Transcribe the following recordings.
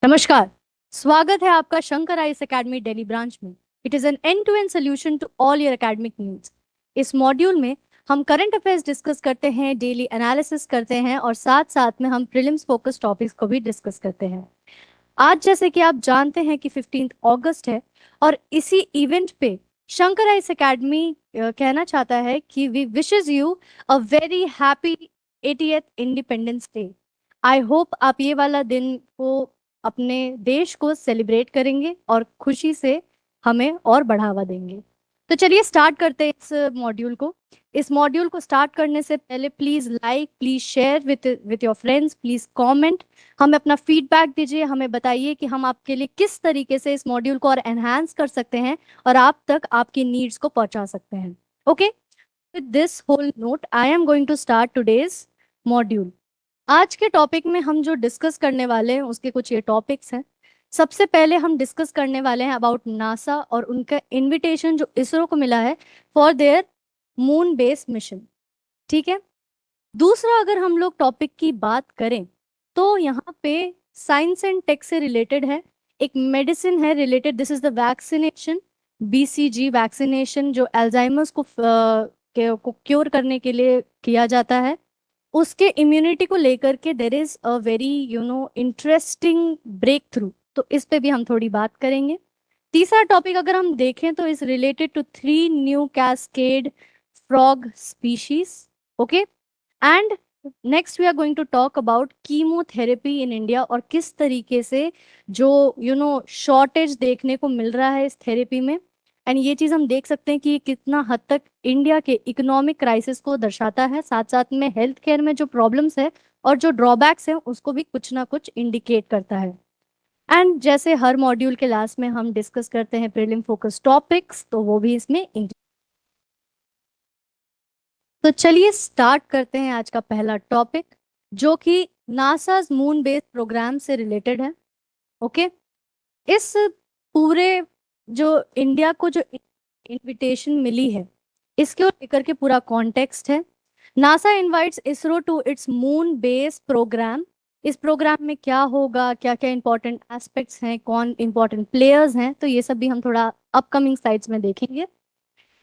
नमस्कार। स्वागत है आपका Shankar IAS academy Delhi branch में। It is an end to end solution to all your academic needs. इस मॉड्यूल में हम करंट अफेयर्स डिस्कस करते हैं, डेली एनालिसिस करते हैं और साथ साथ में हम प्रीलिम्स फोकस टॉपिक्स को भी डिस्कस करते हैं। आज जैसे कि आप जानते हैं कि 15 अगस्त है और इसी इवेंट पे शंकर आईएएस एकेडमी कहना चाहता है कि we wishes you a very happy 80th independence day. I hope आप ये वाला दिन को अपने देश को सेलिब्रेट करेंगे और खुशी से हमें और बढ़ावा देंगे। तो चलिए स्टार्ट करते हैं इस मॉड्यूल को स्टार्ट करने से पहले please like, please share with your friends, please comment, हमें अपना फीडबैक दीजिए, हमें बताइए कि हम आपके लिए किस तरीके से इस मॉड्यूल को और एनहांस कर सकते हैं और आप तक आपकी नीड्स को पहुंचा सकते हैं। Okay, with this whole note I am going to start today's module. आज के टॉपिक में हम जो डिस्कस करने वाले हैं उसके कुछ ये टॉपिक्स हैं। सबसे पहले हम डिस्कस करने वाले हैं अबाउट नासा और उनका इनविटेशन जो इसरो को मिला है for their moon base mission. ठीक है। दूसरा, अगर हम लोग टॉपिक की बात करें तो यहाँ पे साइंस एंड टेक से रिलेटेड है। एक मेडिसिन है related, this is the vaccination, BCG vaccination जो अल्जाइमर्स को क्योर करने के लिए किया जाता है। उसके इम्यूनिटी को लेकर के there is a very interesting breakthrough, तो इस पे भी हम थोड़ी बात करेंगे। तीसरा टॉपिक अगर हम देखें तो is related to 3 new cascade frog species. Okay, and next we are going to talk about chemotherapy in India और किस तरीके से जो शॉर्टेज देखने को मिल रहा है इस थेरेपी में। एंड ये चीज हम देख सकते हैं कि ये कितना हद तक इंडिया के इकोनॉमिक क्राइसिस को दर्शाता है, साथ साथ में हेल्थ केयर में जो प्रॉब्लम्स है और जो ड्रॉबैक्स हैं उसको भी कुछ ना कुछ इंडिकेट करता है। एंड जैसे हर मॉड्यूल के लास्ट में हम डिस्कस करते हैं प्रीलिम फोकस टॉपिक्स, तो वो भी इसमें तो चलिए स्टार्ट करते हैं आज का पहला टॉपिक जो कि नासाज मून बेस्ड प्रोग्राम से रिलेटेड है। ओके, इस पूरे जो इंडिया को जो इनविटेशन मिली है इसके लेकर के पूरा कॉन्टेक्स्ट है। NASA invites ISRO to its moon base program. इस प्रोग्राम में क्या होगा, क्या क्या इंपॉर्टेंट एस्पेक्ट्स हैं, कौन इंपॉर्टेंट प्लेयर्स हैं, तो ये सब भी हम थोड़ा अपकमिंग स्लाइड्स में देखेंगे।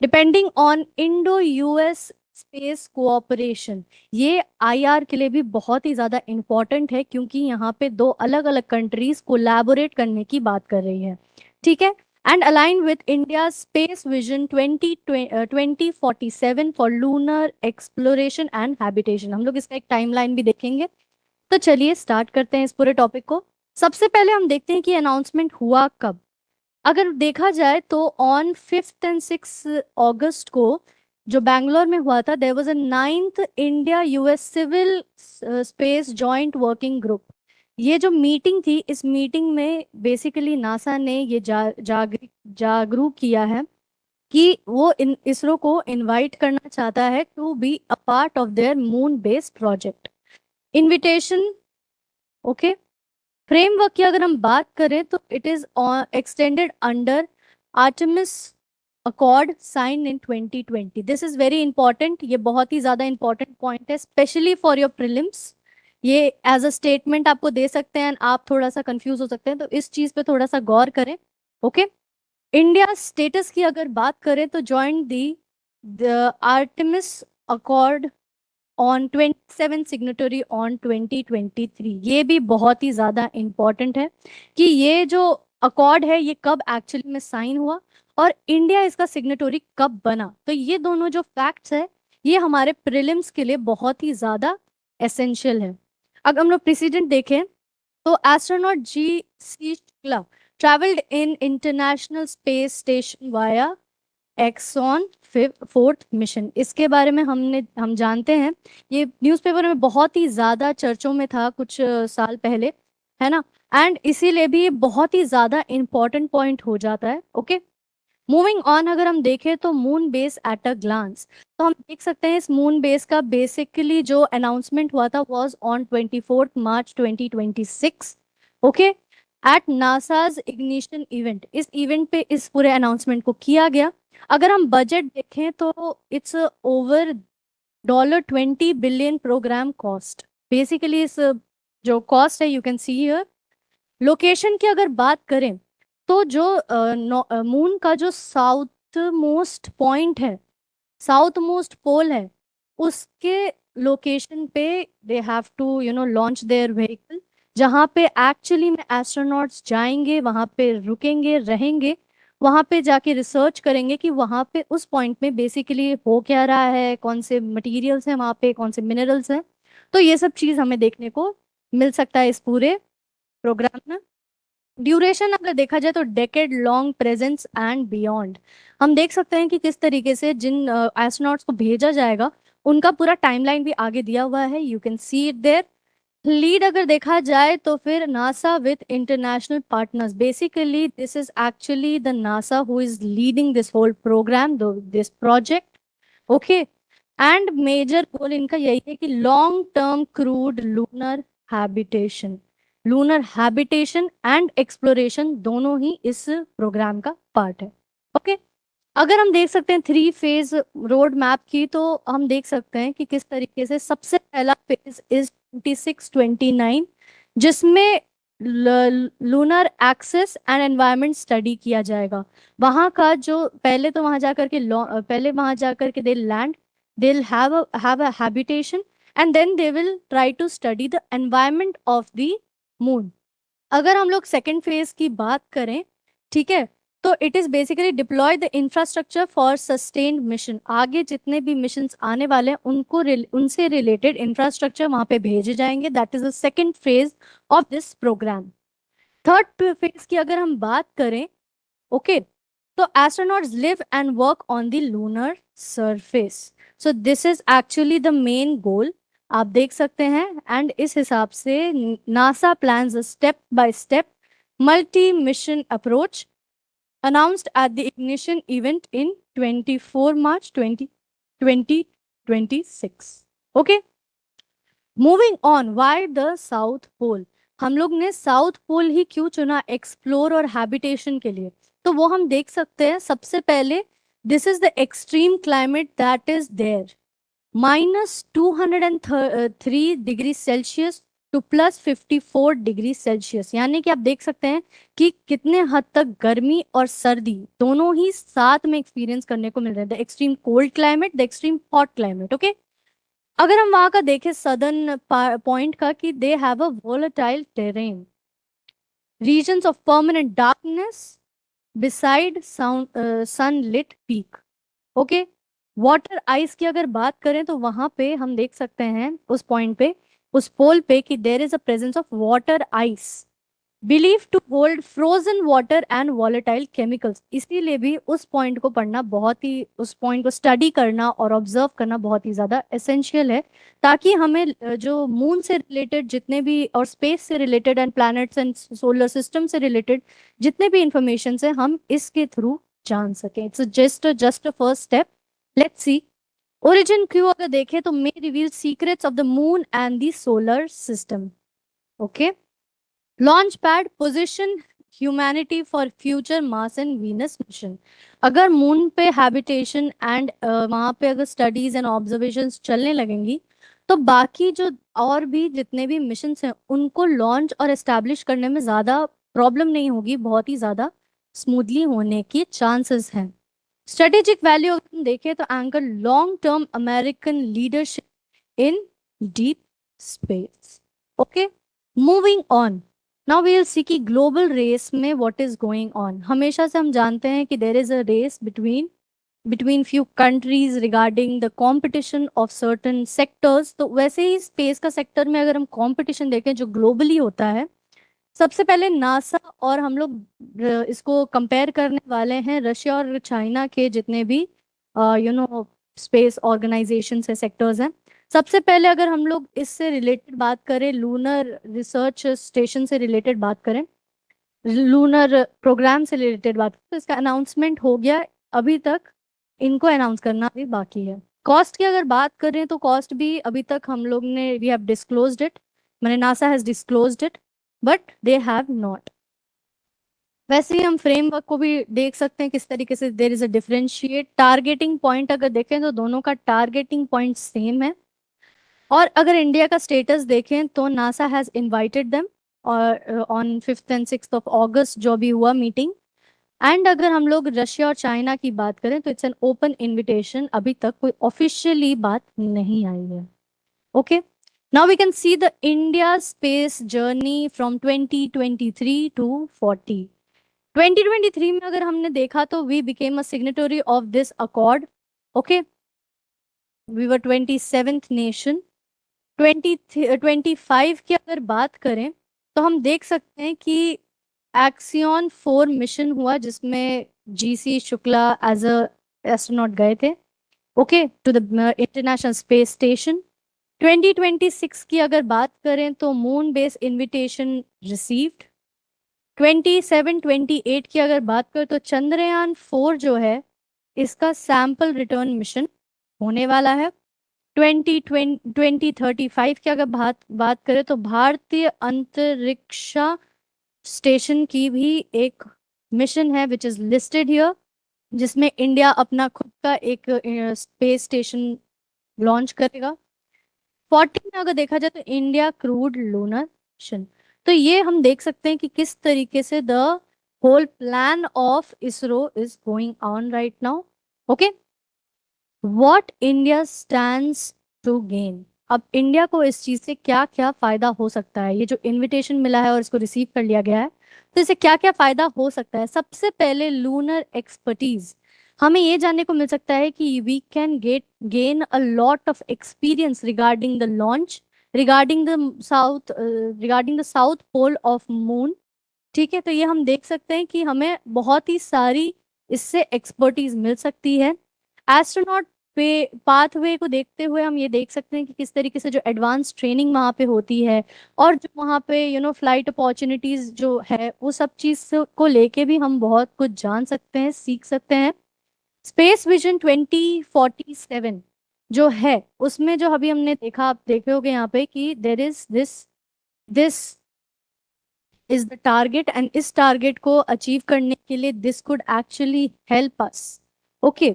Depending on Indo US space cooperation, ये आईआर के लिए भी बहुत ही ज्यादा इंपॉर्टेंट है क्योंकि यहाँ पे दो अलग अलग कंट्रीज कोलैबोरेट करने की बात कर रही है। ठीक है। And align with India space vision 2047 for lunar exploration and habitation. हम लोग इसका एक टाइमलाइन भी देखेंगे। तो चलिए स्टार्ट करते हैं इस पूरे टॉपिक को। सबसे पहले हम देखते हैं कि अनाउंसमेंट हुआ कब। अगर देखा जाए तो ऑन 5th and 6th अगस्त को जो बैंगलोर में हुआ था, there was a 9th India U S civil space joint working group. ये जो मीटिंग थी, इस मीटिंग में बेसिकली नासा ने ये जागरूक किया है कि वो इसरो को इनवाइट करना चाहता है to be a part of their moon based project. Invitation, okay. Framework की अगर हम बात करें तो it is extended under Artemis accord sign in 2020। This is very important, ये बहुत ही ज्यादा इंपॉर्टेंट पॉइंट है स्पेशली फॉर योर प्रिलिम्स। ये एज अ स्टेटमेंट आपको दे सकते हैं, आप थोड़ा सा कंफ्यूज हो सकते हैं, तो इस चीज पे थोड़ा सा गौर करें। ओके, इंडिया स्टेटस की अगर बात करें तो join the the Artemis accord on 27 signatory on 2023। ये भी बहुत ही ज्यादा इंपॉर्टेंट है कि ये जो अकॉर्ड है ये कब एक्चुअली में साइन हुआ और इंडिया इसका सिग्नेटरी कब बना। तो ये दोनों जो फैक्ट्स है ये हमारे प्रीलिम्स के लिए बहुत ही ज्यादा एसेंशियल है। अगर हम लोग प्रेसिडेंट देखें तो astronaut G C Shukla travelled in international space station via Axiom 4th mission. इसके बारे में हम जानते हैं, ये न्यूज़पेपर में बहुत ही ज्यादा चर्चों में था कुछ साल पहले, है ना। एंड इसीलिए भी ये बहुत ही ज्यादा इंपॉर्टेंट पॉइंट हो जाता है। ओके, मूविंग ऑन, अगर हम देखें तो moon base at a glance, तो हम देख सकते हैं इस मून बेस का बेसिकली जो अनाउंसमेंट हुआ था was on 24 March 2026। Okay, at NASA's ignition event, इस इवेंट पे इस पूरे अनाउंसमेंट को किया गया। अगर हम बजट देखें तो it's over $20 billion program cost. Basically इस जो कॉस्ट है you can see here location की अगर बात करें तो जो मून का जो साउथ मोस्ट पॉइंट है, साउथ मोस्ट पोल है, उसके लोकेशन पे they have to launch their vehicle, जहाँ पे एक्चुअली में एस्ट्रोनॉट्स जाएंगे, वहाँ पे रुकेंगे, रहेंगे, वहाँ पे जाके रिसर्च करेंगे कि वहाँ पे उस पॉइंट में बेसिकली हो क्या रहा है, कौन से मटेरियल्स हैं वहाँ पे, कौन से मिनरल्स हैं। तो ये सब चीज़ हमें देखने को मिल सकता है इस पूरे प्रोग्राम में। ड्यूरेशन अगर देखा जाए तो decade long presence and beyond, हम देख सकते हैं कि किस तरीके से जिन एस्ट्रोनॉट्स को भेजा जाएगा उनका पूरा टाइमलाइन भी आगे दिया हुआ है, you can see it there. Lead अगर देखा जाए तो फिर NASA with international partners, basically this is actually the NASA who is leading this whole program, this project. Okay, and major goal इनका यही है कि long term crewed lunar habitation and exploration दोनों ही इस प्रोग्राम का पार्ट है। Okay, अगर हम देख सकते हैं 3 फेज रोड मैप की, तो हम देख सकते हैं कि किस तरीके से सबसे पहला फेज इज 26-29, जिसमें lunar access and environment study किया जाएगा। वहाँ का जो पहले तो वहाँ जाकर के पहले वहाँ जाकर के they land, they have a habitation, and then they will try to study the environment of the moon. अगर हम लोग सेकेंड फेज की बात करें, ठीक है, तो it is basically deploy the infrastructure for sustained mission, आगे जितने भी मिशंस आने वाले हैं उनको उनसे रिलेटेड इंफ्रास्ट्रक्चर वहां पे भेजे जाएंगे। That is the second phase of this program. Third phase की अगर हम बात करें, ओके, तो astronauts live and work on the lunar surface, so this is actually the main goal, आप देख सकते हैं। एंड इस हिसाब से NASA plans a step by step multi mission approach announced at the ignition event in 24 March 2026। Okay, moving on, why the South Pole? हम लोग ने साउथ पोल ही क्यों चुना एक्सप्लोर और हैबिटेशन के लिए? तो वो हम देख सकते हैं सबसे पहले, this is the extreme climate that is there, -203 degree Celsius to +54 degree Celsius, यानी कि आप देख सकते हैं कि कितने हद तक गर्मी और सर्दी दोनों ही साथ में एक्सपीरियंस करने को मिल रहे हैं, the extreme cold climate, the extreme hot climate. Okay, अगर हम वहां का देखें सदर्न पॉइंट का, कि they have a volatile terrain, regions of permanent darkness beside sunlit peak. Okay, water ice की अगर बात करें तो वहां पे हम देख सकते हैं उस पॉइंट पे, उस पोल पे, कि there is a presence of water ice believe to hold frozen water and volatile chemicals. इसीलिए भी उस पॉइंट को पढ़ना बहुत ही, उस पॉइंट को स्टडी करना और ऑब्जर्व करना बहुत ही ज्यादा एसेंशियल है, ताकि हमें जो मून से रिलेटेड जितने भी और स्पेस से related and planets and solar system से रिलेटेड जितने भी इंफॉर्मेशन है हम इसके थ्रू जान सकें। It's just a first step. Let's see, origin क्यू अगर देखें तो may reveal secrets of the moon and the solar system. Okay, launch pad position humanity for future Mars and Venus mission. अगर मून पे habitation and वहाँ पे अगर studies and observations चलने लगेंगी, तो बाकी जो और भी जितने भी मिशन हैं उनको लॉन्च और एस्टैब्लिश करने में ज़्यादा प्रॉब्लम नहीं होगी, बहुत ही ज़्यादा स्मूथली होने की चांसेस हैं। स्ट्रेटेजिक वैल्यू अगर हम देखें तो anchor long term American leadership in deep space. Okay, moving on, now we will see कि ग्लोबल रेस में व्हाट इज गोइंग ऑन। हमेशा से हम जानते हैं कि there is a race between few countries regarding the competition of certain sectors. तो वैसे ही स्पेस का सेक्टर में अगर हम कंपटीशन देखें जो ग्लोबली होता है, सबसे पहले नासा और हम लोग इसको कंपेयर करने वाले हैं रशिया और चाइना के जितने भी स्पेस ऑर्गेनाइजेशन है, सेक्टर्स हैं। सबसे पहले अगर हम लोग इससे रिलेटेड बात करें, लूनर रिसर्च स्टेशन से रिलेटेड बात करें, लूनर प्रोग्राम से रिलेटेड बात करें, तो इसका अनाउंसमेंट हो गया। अभी तक इनको अनाउंस करना अभी बाकी है। कॉस्ट की अगर बात करें तो कॉस्ट भी अभी तक हम लोग ने, वी हैव डिस्क्लोज्ड इट, मैंने NASA has disclosed it, but they have not. वैसे ही हम फ्रेमवर्क को भी देख सकते हैं किस तरीके से there is a differentiate. Targeting point अगर देखें तो दोनों का टारगेटिंग पॉइंट सेम है। और अगर इंडिया का स्टेटस देखें तो नासा हैज इनवाइटेड देम और on 5th and 6th of अगस्त जो भी हुआ मीटिंग। एंड अगर हम लोग रशिया और चाइना की बात करें तो इट्स एन ओपन इनविटेशन, अभी तक कोई ऑफिशियली बात नहीं आई है। Okay, now we can see the India space journey from 2023 to 40। 2023 में अगर हमने देखा तो we became a signatory of this accord. Okay, we were 27th nation. 2025 की अगर बात करें तो हम देख सकते हैं कि एक्सियन 4 मिशन हुआ जिसमें G C Shukla as a astronaut गए थे, okay, to the international space station. 2026 की अगर बात करें तो मून बेस इनविटेशन रिसीव्ड। 27-28 की अगर बात करें तो चंद्रयान 4 जो है इसका सैंपल रिटर्न मिशन होने वाला है। 2035 की अगर बात करें तो भारतीय अंतरिक्ष स्टेशन की भी एक मिशन है विच इज लिस्टेड हियर, जिसमें इंडिया अपना खुद का एक स्पेस स्टेशन लॉन्च करेगा। 40 में अगर देखा जाए तो इंडिया क्रूड लूनर मिशन। तो ये हम देख सकते हैं कि किस तरीके से the whole plan of ISRO is going on right now. Okay, what India stands to gain. अब इंडिया को इस चीज से क्या क्या फायदा हो सकता है, ये जो इनविटेशन मिला है और इसको रिसीव कर लिया गया है तो इससे क्या क्या फायदा हो सकता है। सबसे पहले लूनर एक्सपर्टीज, हमें ये जानने को मिल सकता है कि we can gain a lot of experience regarding the launch, regarding the south pole of moon. ठीक है, तो ये हम देख सकते हैं कि हमें बहुत ही सारी इससे एक्सपर्टीज मिल सकती है। एस्ट्रोनॉट पे पाथवे को देखते हुए हम ये देख सकते हैं कि किस तरीके से जो एडवांस ट्रेनिंग वहाँ पे होती है और जो वहाँ पे फ्लाइट अपॉर्चुनिटीज जो है वो सब चीज को लेके भी हम बहुत कुछ जान सकते हैं, सीख सकते हैं। स्पेस विजन 2047 जो है उसमें जो अभी हमने देखा, आप देखे होगे यहाँ पे कि there is this is the target and इस टारगेट को अचीव करने के लिए this could actually help us. Okay,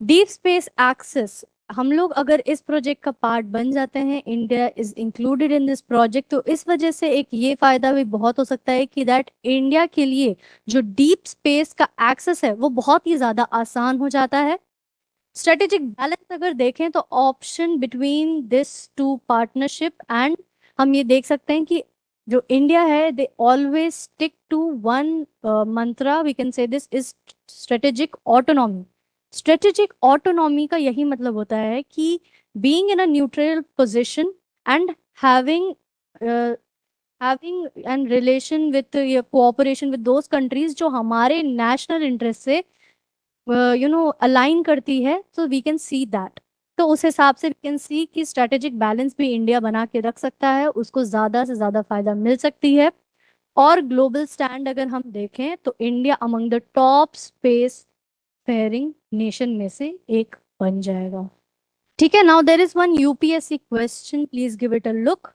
deep space access, हम लोग अगर इस प्रोजेक्ट का पार्ट बन जाते हैं, India is included in this project, तो इस वजह से एक ये फायदा भी बहुत हो सकता है कि दैट इंडिया के लिए जो डीप स्पेस का एक्सेस है वो बहुत ही ज्यादा आसान हो जाता है। स्ट्रेटेजिक बैलेंस अगर देखें तो option between this two partnership and, हम ये देख सकते हैं कि जो इंडिया है they always stick to one mantra, we can say this is strategic autonomy. Strategic autonomy का यही मतलब होता है कि being in a neutral position and having having and relation with cooperation with those countries जो हमारे नेशनल इंटरेस्ट से align करती है, तो वी कैन सी दैट। तो उस हिसाब से वी कैन सी कि स्ट्रेटेजिक बैलेंस भी इंडिया बना के रख सकता है, उसको ज्यादा से ज्यादा फायदा मिल सकती है। और ग्लोबल स्टैंड अगर हम देखें तो India among the top space faring nation में से एक बन जाएगा। ठीक है, now there is one UPSC question, please give it a look.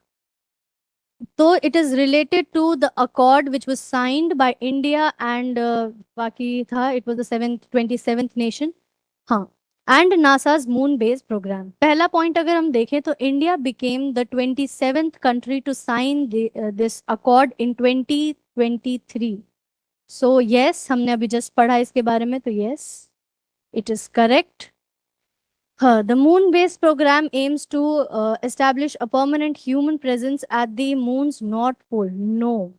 तो it is related to the accord which was signed by India and बाकी था, it was the 27th nation. हाँ, and NASA's moon based program. पहला point अगर हम देखें तो India became the 27th country to sign this accord in 2023। So yes, हमने अभी जस्ट पढ़ा इसके बारे में, तो yes it is correct. The moon based program aims to establish a permanent human presence at the moon's north pole. No,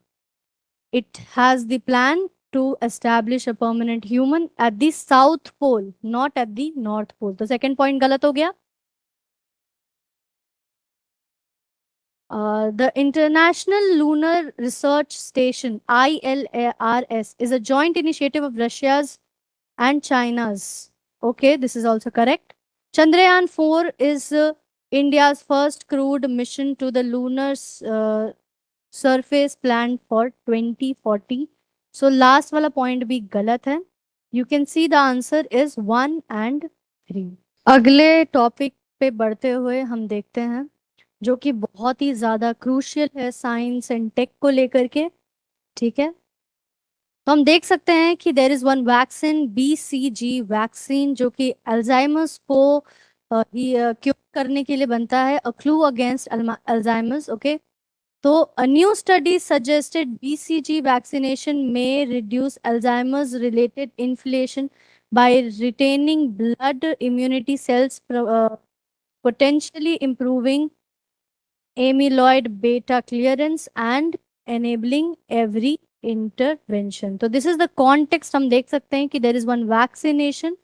it has the plan to establish a permanent human at the south pole, not at the north pole. तो second point गलत हो गया. The International Lunar Research Station (ILRS) is a joint initiative of Russia's and China's. Okay, this is also correct. Chandrayaan 4 is India's first crewed mission to the lunar surface planned for 2040. So last वाला point भी गलत है. You can see the answer is 1 and 3. अगले topic पे बढ़ते हुए हम देखते हैं जो कि बहुत ही ज्यादा क्रूशियल है साइंस एंड टेक को लेकर के। ठीक है, तो हम देख सकते हैं कि there is one vaccine, BCG vaccine, जो कि अल्जाइमर्स को क्योर करने के लिए बनता है, a clue against Alzheimer's. Okay, तो a new study suggested BCG vaccination may reduce Alzheimer's related inflammation by retaining blood immunity cells, potentially improving amyloid beta clearance and enabling every intervention. तो this is the context, हम देख सकते हैं कि there is one vaccination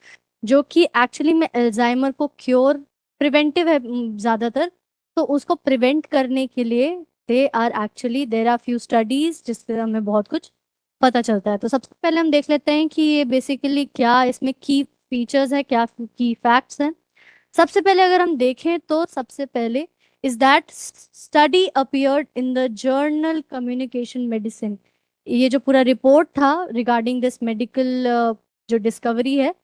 जो कि actually में Alzheimer को क्योर, प्रिवेंटिव है ज्यादातर, तो उसको प्रिवेंट करने के लिए they are actually there are few studies जिससे हमें बहुत कुछ पता चलता है। तो सबसे पहले हम देख लेते हैं कि ये बेसिकली क्या इसमें की फीचर्स है, क्या की फैक्ट्स हैं। सबसे पहले अगर हम देखें तो सबसे पहले is that study appeared in the journal Communication Medicine। ये जो पूरा रिपोर्ट था रिगार्डिंग दिस मेडिकल जो डिस्कवरी है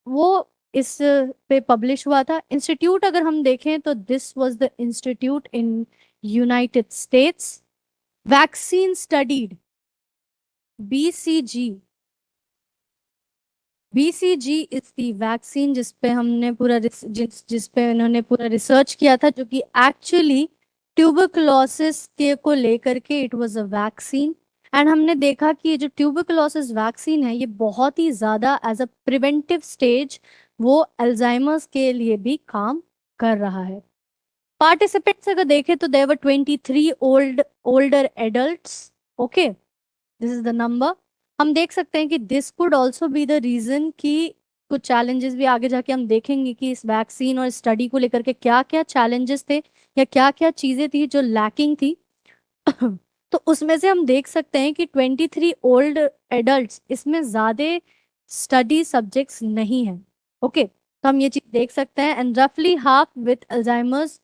वो इस पे पब्लिश हुआ था। इंस्टीट्यूट अगर हम देखें तो this was the institute in United states. Vaccine studied BCG, BCG is the vaccine जिस पे हमने पूरा जिस पे इन्होंने पूरा रिसर्च किया था, जो कि एक्चुअली ट्यूबरकुलोसिस के को लेकर के it was a vaccine. And हमने देखा कि ये जो ट्यूबरकुलोसिस वैक्सीन है ये बहुत ही ज्यादा एज अ प्रिवेंटिव स्टेज वो अल्जाइमर्स के लिए भी काम कर रहा है। पार्टिसिपेंट्स अगर देखें तो there were 23 older adults. Okay, this is the number. हम देख सकते हैं कि this could also be the reason कि कुछ चैलेंजेस भी आगे जाके हम देखेंगे कि इस वैक्सीन और स्टडी को लेकर के क्या क्या चैलेंजेस थे या क्या क्या चीजें थी जो लैकिंग थी। तो उसमें से हम देख सकते हैं कि 23 ओल्ड एडल्ट्स इसमें ज्यादा स्टडी सब्जेक्ट्स नहीं है। ओके, तो हम ये चीज देख सकते हैं। एंड रफली half with Alzheimer's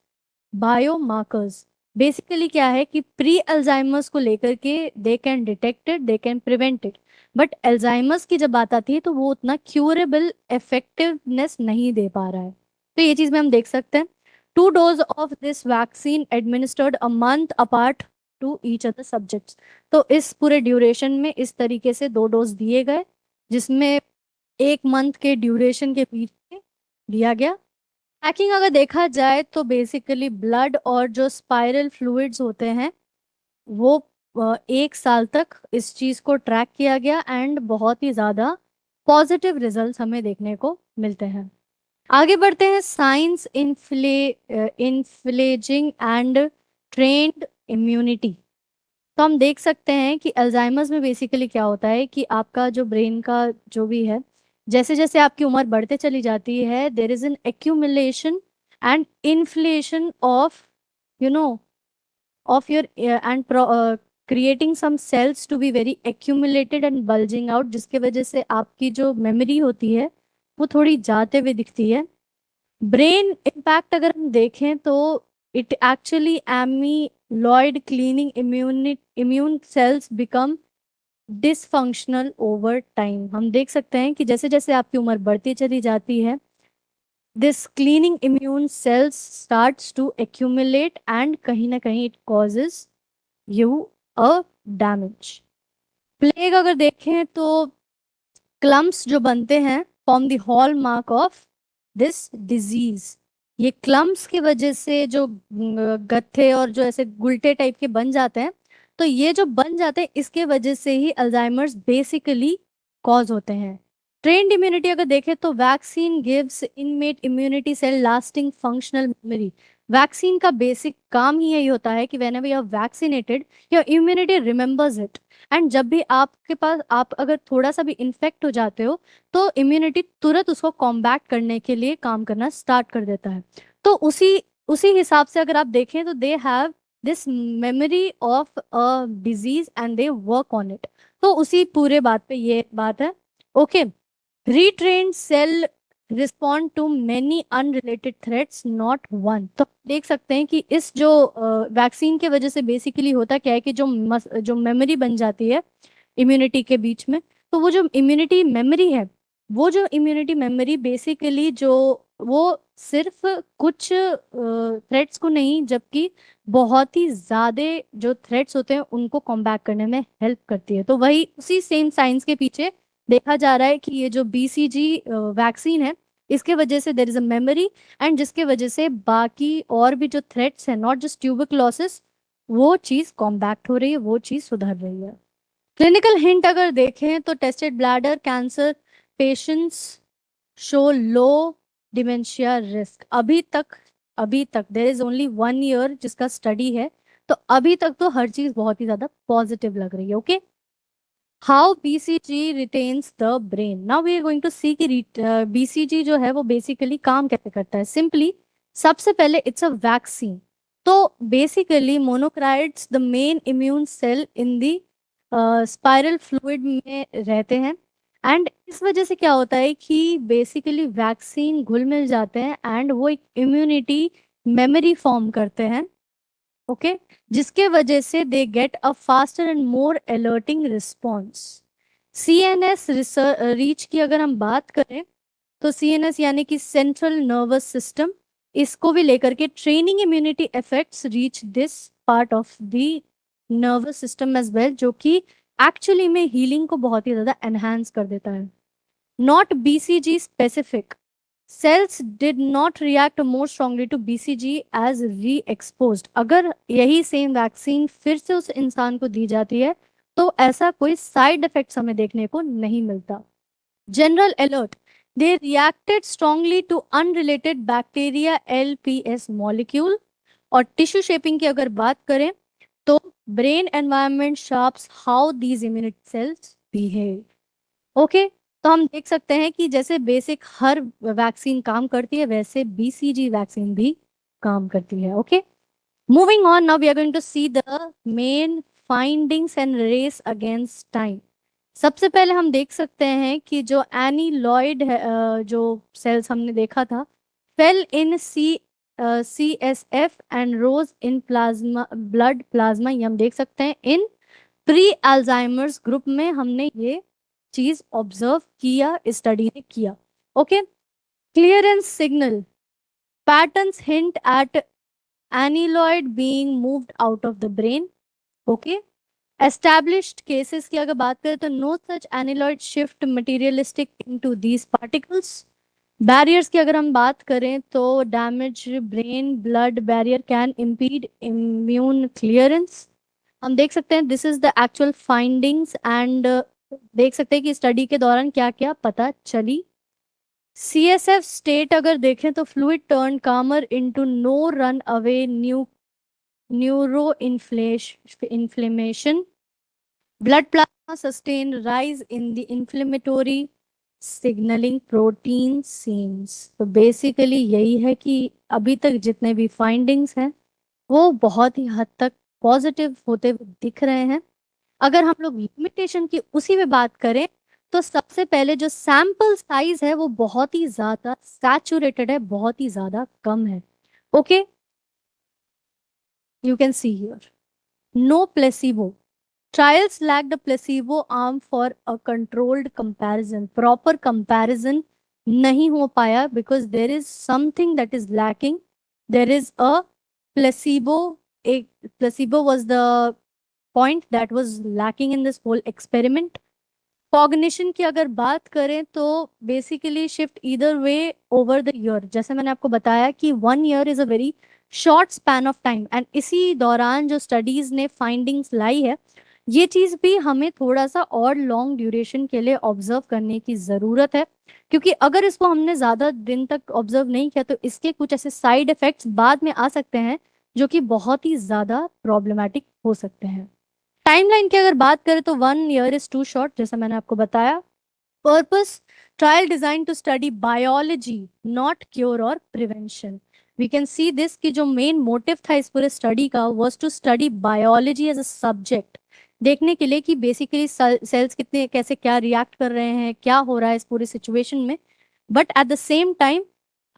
biomarkers, basically क्या है कि प्री अल्जाइमर्स को लेकर के they can detect it, they can prevent it, but Alzheimer's की जब बात आती है तो वो उतना क्यूरेबल इफेक्टिवनेस नहीं दे पा रहा है। तो ये चीज में हम देख सकते हैं। 2 dose of this vaccine administered a month apart to each other subjects. तो इस पूरे ड्यूरेशन में इस तरीके से 2 डोज दिए गए जिसमें 1 मंथ के ड्यूरेशन के बीच में दिया गया। ट्रैकिंग अगर देखा जाए तो बेसिकली ब्लड और जो स्पाइरल फ्लूइड्स होते हैं वो 1 साल तक इस चीज को ट्रैक किया गया एंड बहुत ही ज्यादा पॉजिटिव रिजल्ट्स हमें देखने को मिलते हैं। आगे बढ़ते हैं। Science inflammaging and trained immunity. तो हम देख सकते हैं कि अल्जाइमर्स में बेसिकली क्या होता है कि आपका जो ब्रेन का जो भी है, जैसे जैसे आपकी उम्र बढ़ते चली जाती है there is an accumulation and inflation of you know of your and creating some cells to be very accumulated and bulging out, जिसके वजह से आपकी जो मेमोरी होती है वो थोड़ी जाते हुए दिखती है। ब्रेन इम्पैक्ट अगर हम देखें तो it actually amyloid cleaning immune cells become dysfunctional over time. हम देख सकते हैं कि जैसे जैसे आपकी उम्र बढ़ती चली जाती है this cleaning immune cells starts to accumulate and कहीं ना कहीं it causes you a damage. Plague अगर देखें तो क्लम्प्स जो बनते हैं form the hallmark of this disease. ये क्लम्प्स की वजह से जो गत्थे और जो ऐसे गुलटे टाइप के बन जाते हैं, तो ये जो बन जाते हैं इसके वजह से ही अल्जाइमर्स बेसिकली कॉज होते हैं। ट्रेन्ड इम्यूनिटी अगर देखें तो vaccine gives innate immunity cell lasting functional memory. Vaccine का बेसिक काम ही यही होता है कि whenever you are vaccinated your immunity remembers it, and जब भी आपके पास आप अगर थोड़ा सा भी इन्फेक्ट हो जाते हो तो इम्यूनिटी तुरंत उसको कॉम्बैट करने के लिए काम करना स्टार्ट कर देता है। तो उसी उसी हिसाब से अगर आप देखें तो they have this memory of a disease and they work on it. तो उसी पूरे बात पे ये बात है। Okay, retrained cell respond to many unrelated threats not one। तो देख सकते हैं कि इस जो वैक्सीन के वजह से बेसिकली होता क्या है कि जो मेमोरी बन जाती है इम्यूनिटी के बीच में, तो वो जो इम्यूनिटी मेमोरी है वो जो इम्यूनिटी मेमोरी बेसिकली जो वो सिर्फ कुछ थ्रेट्स को नहीं जबकि बहुत ही ज्यादा जो थ्रेट्स होते हैं उनको कॉम्बैट करने में हेल्प करती है। तो वही उसी सेम साइंस के पीछे देखा जा रहा है कि ये जो बीसीजी वैक्सीन है इसके वजह से there is a memory and जिसके वजह से बाकी और भी जो थ्रेट्स हैं नॉट जस्ट ट्यूबरकुलोसिस वो चीज कॉम्बैक्ट हो रही है, वो चीज सुधर रही है। क्लिनिकल हिंट अगर देखें तो tested bladder cancer patients show low dementia risk. अभी तक देर इज ओनली 1 ईयर जिसका स्टडी है, तो अभी तक तो हर चीज बहुत ही ज्यादा पॉजिटिव लग रही है। Okay, how BCG retains the brain. Now we are going to see कि बीसीजी जो है वो बेसिकली काम कैसे करता है। सिंपली, सबसे पहले इट्स अ वैक्सीन। तो basically monocytes the main immune cell in the spiral fluid में रहते हैं, एंड इस वजह से क्या होता है कि बेसिकली वैक्सीन घुल मिल जाते हैं एंड वो एक इम्यूनिटी मेमोरी फॉर्म करते हैं। ओके, जिसके वजह से they get a faster and more alerting response. CNS reach की अगर हम बात करें तो सीएनएस यानी कि सेंट्रल नर्वस सिस्टम, इसको भी लेकर के training immunity effects reach this part of the nervous system as well, जो कि एक्चुअली में हीलिंग को बहुत ही ज्यादा एनहांस कर देता है। Not BCG specific, cells did not react more strongly to BCG as re-exposed। अगर यही सेम वैक्सीन फिर से उस इंसान को दी जाती है तो ऐसा कोई साइड इफेक्ट्स हमें देखने को नहीं मिलता। General alert, they reacted strongly to unrelated bacteria LPS molecule. और टिश्यू शेपिंग की अगर बात करें तो brain environment shapes how these immunity cells behave. Okay, तो हम देख सकते हैं कि जैसे बेसिक हर वैक्सीन काम करती है वैसे बीसीजी वैक्सीन भी काम करती है। Okay, moving on, now we are going to see the main findings and race against time. सबसे पहले हम देख सकते हैं कि जो एनीलॉयड है, जो सेल्स हमने देखा था, fell in CSF and rose in plasma blood plasma, ये हम देख सकते हैं इन प्री अल्जाइमर्स ग्रुप में हमने ये चीज ऑब्जर्व किया, स्टडी ने किया। Okay, clearance signal patterns hint at amyloid being moved out of the brain. Okay, established cases की अगर बात करें तो no such amyloid shift materialistic into these particles. Barriers की अगर हम बात करें तो damage brain blood barrier can impede immune clearance. हम देख सकते हैं this is the actual findings, and देख सकते हैं कि स्टडी के दौरान क्या क्या पता चली। CSF स्टेट अगर देखें तो fluid turn calmer into no run away neuro inflammation, blood plasma sustain rise in the inflammatory signalling protein seen. तो बेसिकली यही है कि अभी तक जितने भी फाइंडिंग्स हैं वो बहुत ही हद तक पॉजिटिव होते हुए दिख रहे हैं। अगर हम लोग लिमिटेशन की उसी में बात करें तो सबसे पहले जो सैंपल साइज है वो बहुत ही ज्यादा सैचुरेटेड है, बहुत ही ज्यादा कम है। Okay, you can see here no placebo, trials lacked a placebo arm for a controlled comparison। Proper comparison नहीं हो पाया because there is something that is lacking. There is a placebo, एक placebo was the point that was lacking in this whole experiment। Cognition की अगर बात करें तो basically shift either way over the year. जैसे मैंने आपको बताया कि 1 year is a very short span of time, and इसी दौरान जो स्टडीज ने फाइंडिंग्स लाई है ये चीज भी हमें थोड़ा सा और लॉन्ग ड्यूरेशन के लिए ऑब्जर्व करने की जरूरत है, क्योंकि अगर इसको हमने ज्यादा दिन तक ऑब्जर्व नहीं किया तो इसके कुछ ऐसे साइड इफेक्ट्स बाद में आ सकते हैं जो कि बहुत ही ज्यादा प्रॉब्लमेटिक हो सकते हैं। टाइमलाइन की अगर बात करें तो 1 ईयर इज टू शॉर्ट, जैसा मैंने आपको बताया। Purpose, trial design to study biology not cure और prevention. We can see this कि जो मेन मोटिव था इस पूरे स्टडी का was to study biology as a subject, देखने के लिए कि बेसिकली सेल्स कितने कैसे क्या रिएक्ट कर रहे हैं, क्या हो रहा है इस पूरी सिचुएशन में। But at the same time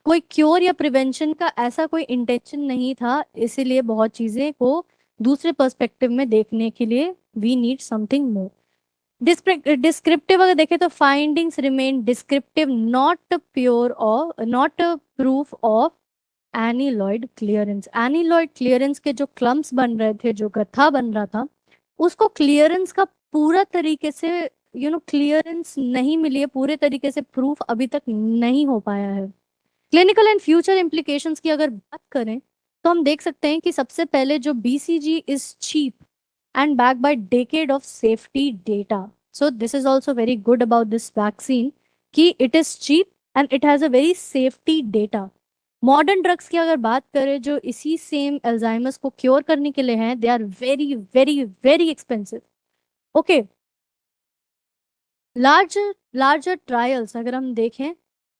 कोई क्योर या प्रिवेंशन का ऐसा कोई इंटेंशन नहीं था, इसीलिए बहुत चीजें को दूसरे पर्सपेक्टिव में देखने के लिए we need something more. Descriptive अगर देखें तो findings remain descriptive not pure और not proof of amyloid clearance. Amyloid clearance के जो क्लम्प्स बन रहे थे, जो गट्ठा बन रहा था, उसको क्लियरेंस का पूरा तरीके से क्लियरेंस नहीं मिली है, पूरे तरीके से प्रूफ अभी तक नहीं हो पाया है। क्लिनिकल एंड फ्यूचर इम्प्लीकेशंस की अगर बात करें तो हम देख सकते हैं कि सबसे पहले जो BCG is cheap and backed by decade of safety data. So this is also very good about this vaccine कि it is cheap and it has a very safety data. Modern drugs की अगर बात करें जो इसी same Alzheimer's को cure करने के लिए हैं, they are very very very expensive. Okay, larger trials अगर हम देखें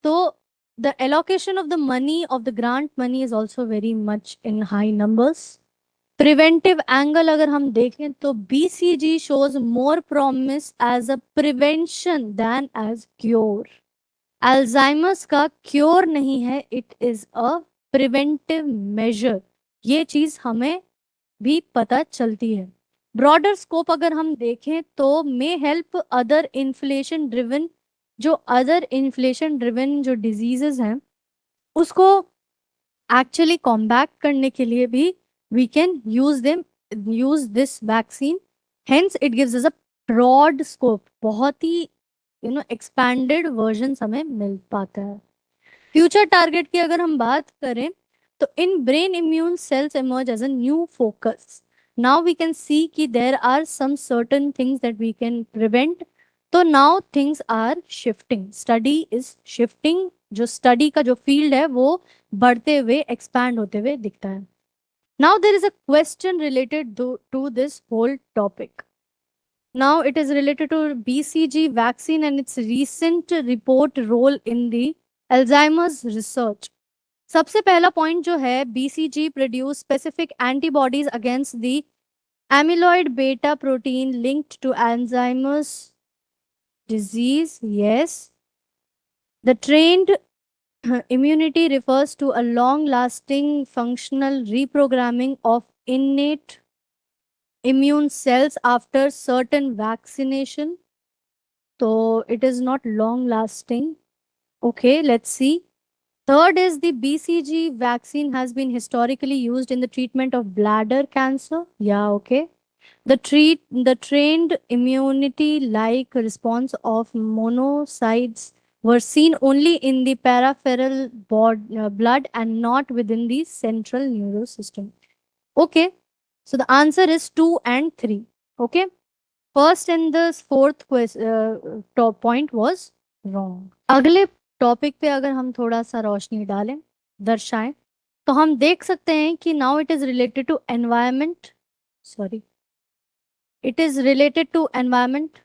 तो the allocation of the money of the grant money is also very much in high numbers. Preventive angle अगर हम देखें तो BCG shows more promise as a prevention than as cure. Alzheimer's का cure नहीं है, it is a preventive measure. ये चीज हमें भी पता चलती है. ब्रॉडर स्कोप अगर हम देखें तो may help other inflation driven जो डिजीजेस हैं उसको एक्चुअली कॉम्बैट करने के लिए भी we can use this vaccine. Hence it gives us a broad scope. बहुत ही expanded versions हमें मिल पाता है. फ्यूचर टारगेट की अगर हम बात करें तो in brain immune cells emerge as a new focus. Now we can see कि there are some certain things that we can prevent. तो now things are shifting. Study is shifting. जो study का जो फील्ड है वो बढ़ते हुए expand होते हुए दिखता है. Now there is a question related to this whole topic. Now it is related to BCG vaccine and its recent report role in the Alzheimer's research. सबसे पहला पॉइंट जो है BCG produce specific antibodies against the amyloid beta protein linked to Alzheimer's disease. Yes. The trained immunity refers to a long-lasting functional reprogramming of innate immune cells after certain vaccination. So it is not long-lasting. Okay, let's see. Third is the BCG vaccine has been historically used in the treatment of bladder cancer. Yeah, okay. The trained immunity-like response of monocytes were seen only in the peripheral blood and not within the central nervous system. Okay, so the answer is 2 and 3. Okay, first and the fourth top point was wrong. अगले topic पे अगर हम थोड़ा सा रोशनी डालें, दर्शाएं, तो हम देख सकते हैं कि now it is related to environment. Sorry. It is related to environment.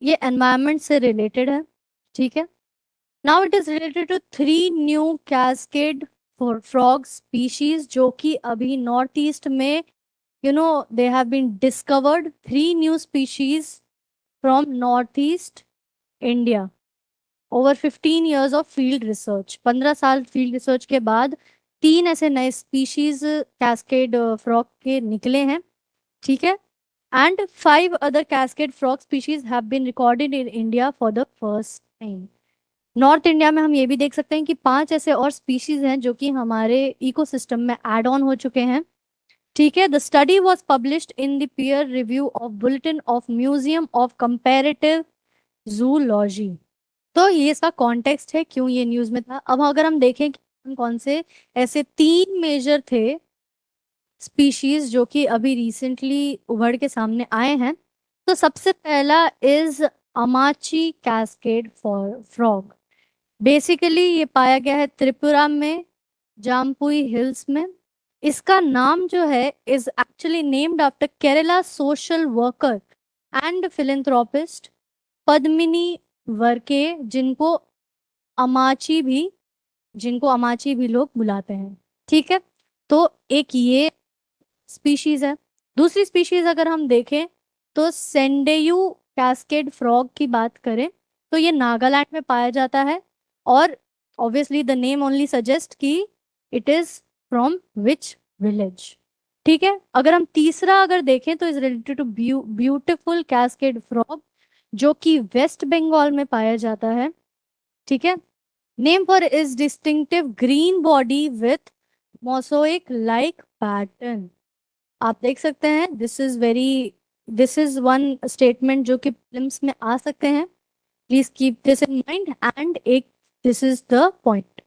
ये environment से related है, ठीक है. Now it is related to 3 new cascade for frog species जो कि अभी नॉर्थ ईस्ट में they have been discovered 3 new species from northeast India. Over 15 years of field research. 15 साल field research के बाद 3 ऐसे नए species cascade frog के निकले हैं, ठीक है. And 5 other cascade frog species have been recorded in India for the first time. North India में हम ये भी देख सकते हैं कि 5 ऐसे और स्पीशीज हैं जो कि हमारे इकोसिस्टम में एड ऑन हो चुके हैं, ठीक है. The study was published in the peer review of bulletin of museum of comparative zoology. तो ये इसका कॉन्टेक्स्ट है क्यों ये न्यूज में था. अब अगर हम देखें कि कौन से ऐसे 3 मेजर थे स्पीशीज जो कि अभी रिसेंटली उभर के सामने आए हैं, तो सबसे पहला इज अमाची कैस्केड फ्रॉग. बेसिकली ये पाया गया है त्रिपुरा में, जामपुई हिल्स में. इसका नाम जो है is actually named after Kerala social worker and philanthropist Padmini Warke, जिनको अमाची भी लोग बुलाते हैं, ठीक है. तो एक ये स्पीशीज है. दूसरी स्पीशीज अगर हम देखें तो सेंडेयू कैस्केड फ्रॉग की बात करें तो ये नागालैंड में पाया जाता है और obviously the name only suggest कि it is from which village, ठीक है. अगर हम तीसरा अगर देखें तो is related to beautiful cascade frog जो कि वेस्ट बंगाल में पाया जाता है, ठीक है. Name for is distinctive green body with mosaic like pattern. आप देख सकते हैं दिस इज वन स्टेटमेंट जो कि फिल्म्स में आ सकते हैं, please keep this in mind and एक this is the point.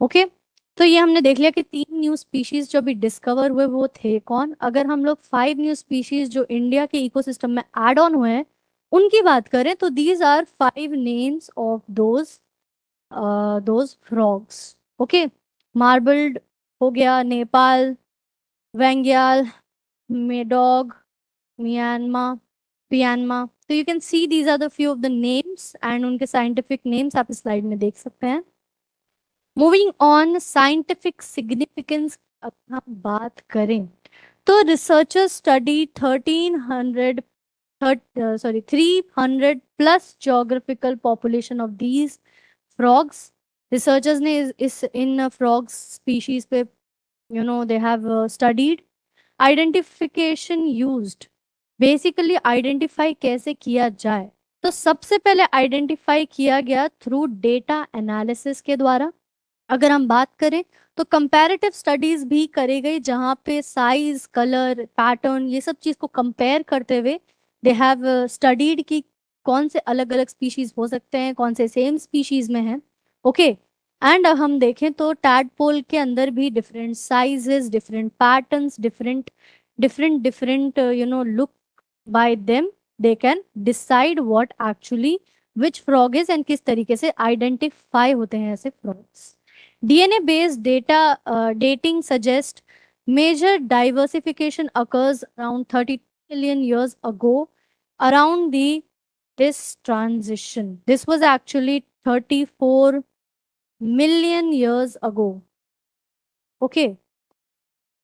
Okay, तो ये हमने देख लिया कि 3 न्यू स्पीशीज जो अभी डिस्कवर हुए वो थे कौन। अगर हम लोग 5 न्यू स्पीशीज जो इंडिया के इकोसिस्टम में एड ऑन हुए हैं उनकी बात करें तो these are 5 names of those frogs. Okay, marbled हो गया, नेपाल, वेंग्याल, मेडोग, म्यांमार, पियानमा। तो you can see these are the few of the names and उनके साइंटिफिक नेम्स आप इस स्लाइड में देख सकते हैं। मूविंग ऑन, साइंटिफिक सिग्निफिकेंस अगर हम बात करें तो researchers study 300 plus geographical population of these frogs. Researchers ने इस इन फ्रॉग्स स्पीशीज पे they have studied identification used. Basically identify कैसे किया जाए, तो सबसे पहले आइडेंटिफाई किया गया थ्रू डेटा एनालिसिस के द्वारा। अगर हम बात करें तो कंपैरेटिव स्टडीज भी करी गई जहाँ पे साइज, कलर, पैटर्न ये सब चीज को कंपेयर करते हुए दे हैव स्टडीड कि कौन से अलग अलग स्पीशीज हो सकते हैं, कौन से सेम स्पीशीज में हैं। ओके, एंड हम देखें तो टैडपोल के अंदर भी different sizes, different patterns, different different different look bye them they can decide what actually which frog is and किस तरीके से आइडेंटिफाई होते हैं ऐसे frogs. DNA based data dating suggests major diversification occurs around 30 million years ago around this transition. This was actually 34 million years ago. Okay,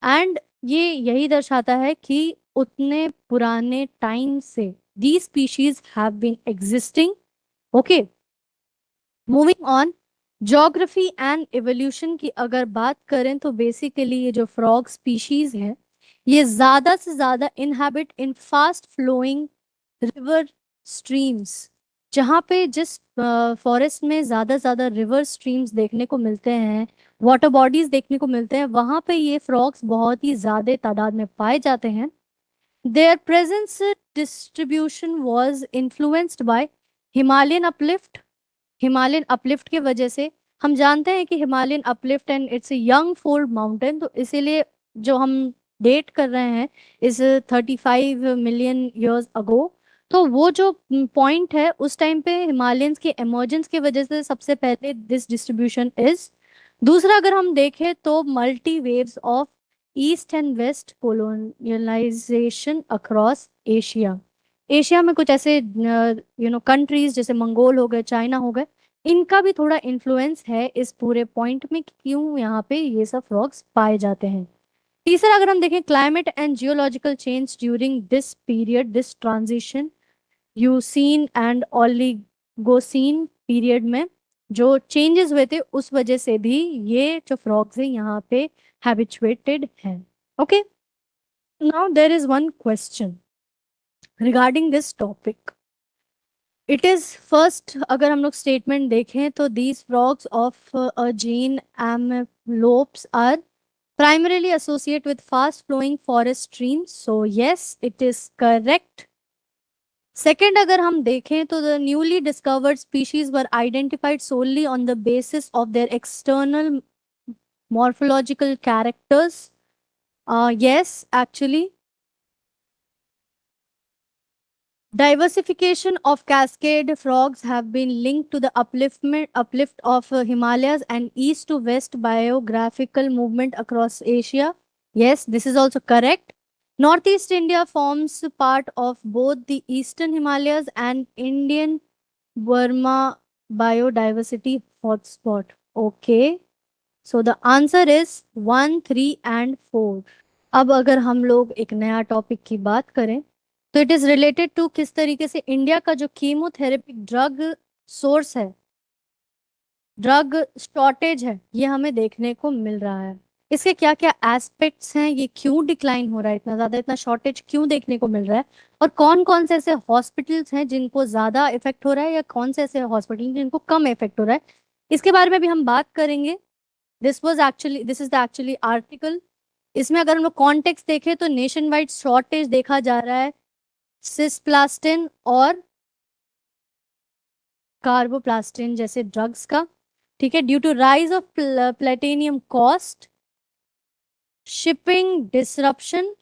and ये यही दर्शाता है कि उतने पुराने टाइम से these species have been existing. Okay, moving on, geography and evolution की अगर बात करें तो बेसिकली ये जो फ्रॉग स्पीशीज है ये ज्यादा से ज्यादा इनहैबिट इन फास्ट फ्लोइंग रिवर स्ट्रीम्स। जहाँ पे जिस फॉरेस्ट में ज्यादा रिवर स्ट्रीम्स देखने को मिलते हैं, वाटर बॉडीज देखने को मिलते हैं, वहां पे ये फ्रॉग्स बहुत ही ज्यादा तादाद में पाए जाते हैं। There presence distribution was influenced by Himalayan uplift. Himalayan uplift की वजह से हम जानते हैं कि Himalayan uplift and it's young fold mountain, तो इसीलिए जो हम डेट कर रहे हैं इस 35 मिलियन ईयर्स अगो, तो वो जो पॉइंट है उस टाइम पे हिमालयंस के एमर्जेंस की वजह से सबसे पहले दिस डिस्ट्रीब्यूशन इज। दूसरा अगर हम देखें तो multi waves of east and west colonialisation across Asia. Asia में कुछ ऐसे कंट्रीज जैसे मंगोल हो गए, चाइना हो गए, इनका भी थोड़ा इन्फ्लुएंस है इस पूरे पॉइंट में कि क्यों यहाँ पे ये सब फ्रॉग्स पाए जाते हैं। तीसरा अगर हम देखें, climate and geological change during this period, this transition Eocene and Oligocene period में जो चेंजेस हुए थे उस वजह से भी ये जो फ्रॉग्स हैं यहाँ पे हैबिचुएटेड हैं। Okay, now there is one question regarding this topic. It is first, अगर हम लोग स्टेटमेंट देखें तो these frogs of a gene Amolops are primarily associate with fast flowing forest streams, so yes it is correct. Second, अगर हम देखें तो the newly discovered species were identified solely on the basis of their external morphological characters. Yes, actually diversification of cascade frogs have been linked to the uplift of Himalayas and east to west biographical movement across Asia. Yes, this is also correct. Northeast India forms part of both the eastern Himalayas and Indian Burma biodiversity hotspot. Okay, so the answer is 1, 3 and 4. अब अगर हम लोग एक नया topic की बात करें तो इट इज रिलेटेड टू किस तरीके से इंडिया का जो कीमोथेरेपिक ड्रग सोर्स है, ड्रग शॉर्टेज है, ये हमें देखने को मिल रहा है। इसके क्या क्या एस्पेक्ट्स हैं, ये क्यों डिक्लाइन हो रहा है, इतना ज्यादा इतना शॉर्टेज क्यों देखने को मिल रहा है, और कौन कौन से ऐसे हॉस्पिटल्स हैं जिनको ज्यादा इफेक्ट हो रहा है या कौन से ऐसे हॉस्पिटल जिनको कम इफेक्ट हो रहा है, इसके बारे में भी हम बात करेंगे। This is the actually article. इसमें अगर हम लोग कॉन्टेक्स्ट देखें तो नेशन वाइड शॉर्टेज देखा जा रहा है सिस्प्लास्टिन और कार्बोप्लास्टिन जैसे ड्रग्स का, ठीक है, due to rise of platinum cost, shipping disruption,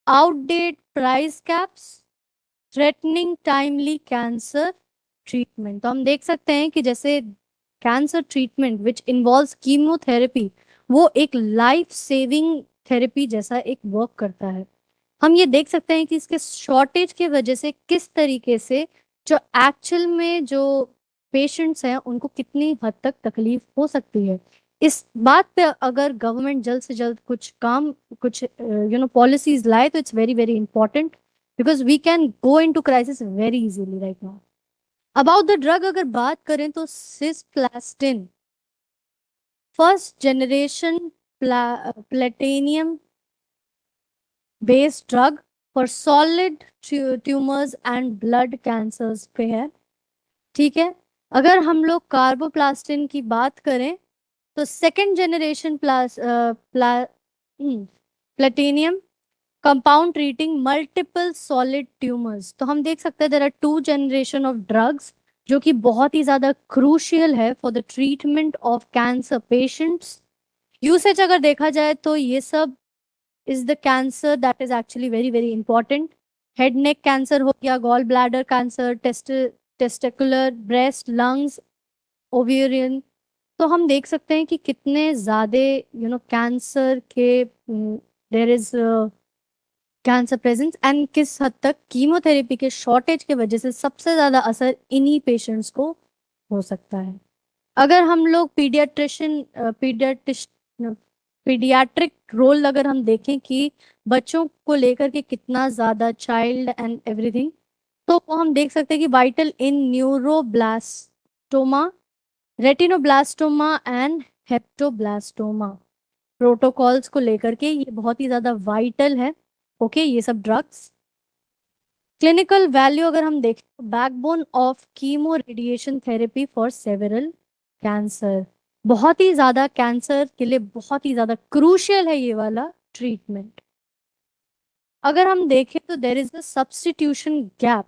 outdate price caps, threatening timely cancer treatment. तो हम देख सकते हैं कि जैसे cancer treatment which involves chemotherapy, वो एक लाइफ सेविंग थेरेपी जैसा एक वर्क करता है। हम ये देख सकते हैं कि इसके शॉर्टेज की वजह से किस तरीके से जो एक्चुअल में जो पेशेंट्स हैं उनको कितनी हद तक तकलीफ हो सकती है। इस बात पे अगर गवर्नमेंट जल्द से जल्द कुछ काम, कुछ पॉलिसीज लाए तो it's very very important, because we can go into crisis very easily right now. About the drug अगर बात करें तो cisplatin first generation platinum based drug for solid tumours and blood cancers पे है, ठीक है। अगर हम लोग कार्बोप्लास्टिन की बात करें तो second generation platinum compound treating multiple solid tumours. तो हम देख सकते हैं there are two generation of drugs जो कि बहुत ही ज्यादा क्रूशियल है for the treatment of cancer patients. Usage अगर देखा जाए तो ये सब is the cancer that is actually very very important. Head neck cancer हो गया, gall bladder cancer, testicular, breast, lungs, ovarian. तो हम देख सकते हैं कि कितने ज्यादा कैंसर के there is cancer presence and किस हद तक कीमोथेरेपी के शॉर्टेज की वजह से सबसे ज्यादा असर इन्हीं पेशेंट्स को हो सकता है। अगर हम लोग पीडियाट्रिक रोल अगर हम देखें कि बच्चों को लेकर के कितना ज्यादा चाइल्ड एंड एवरीथिंग, तो वो हम देख सकते हैं कि vital in neuroblastoma, retinoblastoma and hepatoblastoma protocols को लेकर के ये बहुत ही ज्यादा वाइटल है। ओके, ये सब ड्रग्स क्लिनिकल वैल्यू अगर हम देखें तो backbone of chemo radiation therapy for several cancer, बहुत ही ज्यादा कैंसर के लिए बहुत ही ज्यादा क्रूशियल है ये वाला ट्रीटमेंट। अगर हम देखें तो there is a substitution gap,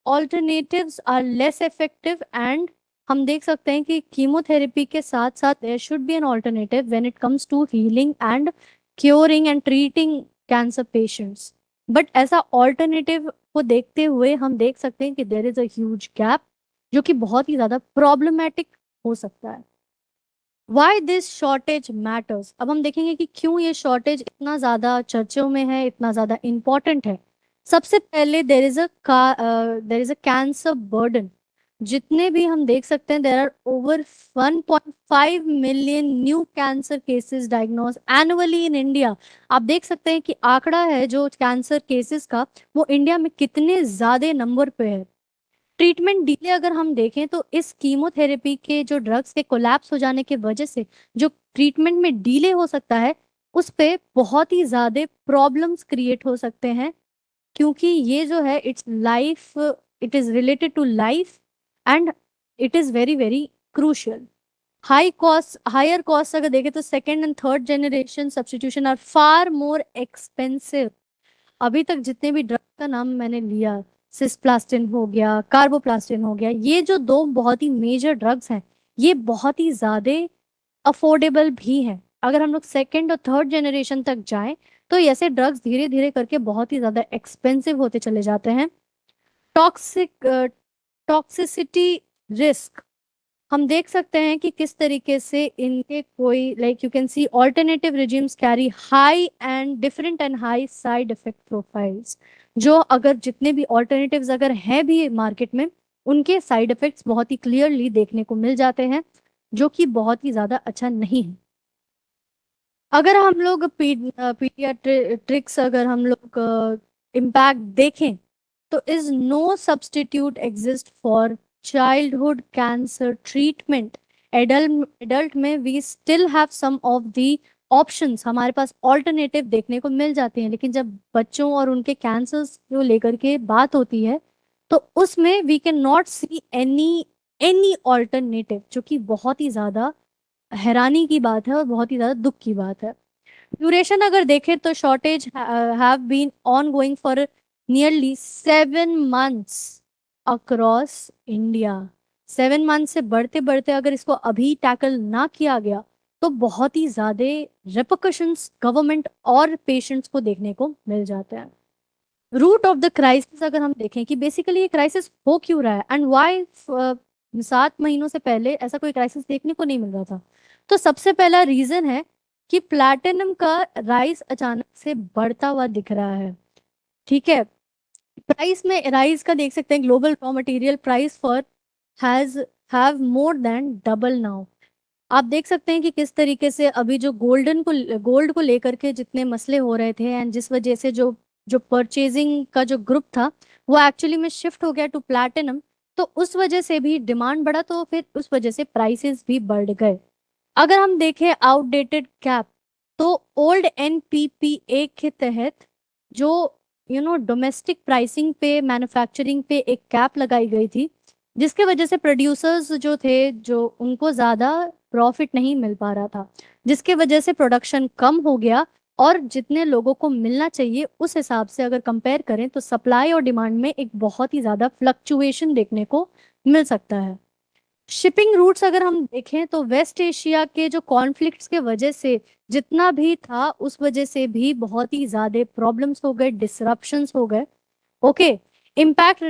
alternatives are less effective and हम देख सकते हैं कि कीमोथेरेपी के साथ साथ there should be an alternative when it comes to healing and curing and treating cancer patients. But ऐसा ऑल्टरनेटिव को देखते हुए हम देख सकते हैं कि there is a huge gap जो कि बहुत ही ज्यादा प्रॉब्लमैटिक हो सकता है। वाई दिस शॉर्टेज मैटर्स, अब हम देखेंगे कि क्यों ये शॉर्टेज इतना ज्यादा चर्चों में है, इतना ज्यादा इंपॉर्टेंट है। सबसे पहले there is a cancer burden. जितने भी हम देख सकते हैं there are over 1.5 million new cancer cases diagnose annually in India. आप देख सकते हैं कि आंकड़ा है जो कैंसर केसेस का, वो इंडिया में कितने ज्यादा नंबर पे है। ट्रीटमेंट डिले अगर हम देखें तो इस कीमोथेरेपी के जो ड्रग्स के कोलैप्स हो जाने के वजह से जो ट्रीटमेंट में डिले हो सकता है उस पे बहुत ही ज्यादा प्रॉब्लम्स क्रिएट हो सकते हैं, क्योंकि ये जो है it's life, it is related to life and it is very very crucial. Higher cost अगर देखें तो second and third generation substitution are far more expensive. अभी तक जितने भी ड्रग का नाम मैंने लिया, सिस्प्लास्टिन हो गया, कार्बोप्लास्टिन हो गया, ये जो दो बहुत ही मेजर ड्रग्स हैं ये बहुत ही ज्यादा अफोर्डेबल भी हैं। अगर हम लोग सेकेंड और थर्ड जनरेशन तक जाएं तो ऐसे ड्रग्स धीरे धीरे करके बहुत ही ज्यादा एक्सपेंसिव होते चले जाते हैं। टॉक्सिक टॉक्सिसिटी रिस्क हम देख सकते हैं कि किस तरीके से इनके कोई like you can C alternative regimes carry high and different and high side effect profiles. जो अगर जितने भी ऑल्टरनेटिव्स अगर हैं भी मार्केट में उनके साइड इफेक्ट्स बहुत ही क्लियरली देखने को मिल जाते हैं जो कि बहुत ही ज्यादा अच्छा नहीं है। अगर हम लोग पीडियाट्रिक्स अगर हम लोग इम्पैक्ट देखें तो is no substitute exist for childhood cancer treatment. Adult में we still have some of the options, हमारे पास ऑल्टरनेटिव देखने को मिल जाते हैं, लेकिन जब बच्चों और उनके कैंसर्स को लेकर के बात होती है तो उसमें we can not see any any alternative, जो कि बहुत ही ज्यादा हैरानी की बात है और बहुत ही ज्यादा दुख की बात है। ड्यूरेशन अगर देखें तो shortage have been ongoing for nearly 7 months। Across India. 7 month से बढ़ते बढ़ते अगर इसको अभी टैकल ना किया गया तो बहुत ही ज्यादा रिpercussions गवर्नमेंट और पेशेंट्स को देखने को मिल जाते हैं। रूट ऑफ द क्राइसिस अगर हम देखें कि बेसिकली ये क्राइसिस हो क्यों रहा है एंड व्हाई 7 महीनों से पहले ऐसा कोई क्राइसिस देखने को नहीं मिल रहा था, तो सबसे पहला रीजन है कि प्लैटिनम का राइस अचानक से बढ़ता हुआ दिख रहा है। ठीक है, प्राइस में राइज का देख सकते हैं, global raw material price for has have more than double now. आप देख सकते हैं कि किस तरीके से अभी जो गोल्ड को लेकर के जितने मसले हो रहे थे एंड जिस वजह से जो जो परचेजिंग का जो ग्रुप था वो एक्चुअली में शिफ्ट हो गया टू प्लैटिनम, तो उस वजह से भी डिमांड बढ़ा, तो फिर उस वजह से प्राइसेस भी बढ़ गए। अगर हम देखें आउटडेटेड कैप, तो ओल्ड एनपीपीए के तहत जो डोमेस्टिक प्राइसिंग पे मैन्युफैक्चरिंग पे एक कैप लगाई गई थी, जिसके वजह से प्रोड्यूसर्स जो थे जो उनको ज़्यादा प्रॉफिट नहीं मिल पा रहा था, जिसके वजह से प्रोडक्शन कम हो गया और जितने लोगों को मिलना चाहिए उस हिसाब से अगर कंपेयर करें तो सप्लाई और डिमांड में एक बहुत ही ज़्यादा फ्लक्चुएशन देखने को मिल सकता है। शिपिंग रूट्स अगर हम देखें तो वेस्ट एशिया के जो कॉन्फ्लिक्ट्स के वजह से जितना भी था उस वजह से भी बहुत ही ज्यादा प्रॉब्लम्स हो गए, डिसरप्शंस हो गए। ओके, इम्पैक्ट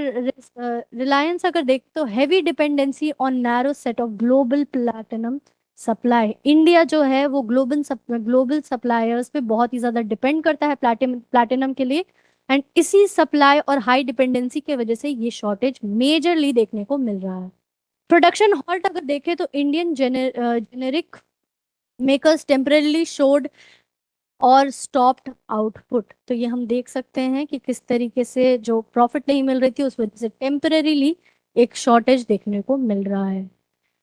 रिलायंस अगर देख तो heavy dependency on narrow set of global platinum supply. India जो है वो ग्लोबल सप्लायर्स पे बहुत ही ज्यादा डिपेंड करता है प्लैटिनम के लिए, एंड इसी सप्लाई और हाई डिपेंडेंसी के वजह से ये शॉर्टेज मेजरली देखने को मिल रहा है। प्रोडक्शन हॉल्ट अगर देखें तो Indian generic makers temporarily showed और स्टॉप्ड आउटपुट, तो ये हम देख सकते हैं कि किस तरीके से जो प्रॉफिट नहीं मिल रही थी उस वजह से टेम्परेरीली एक शॉर्टेज देखने को मिल रहा है।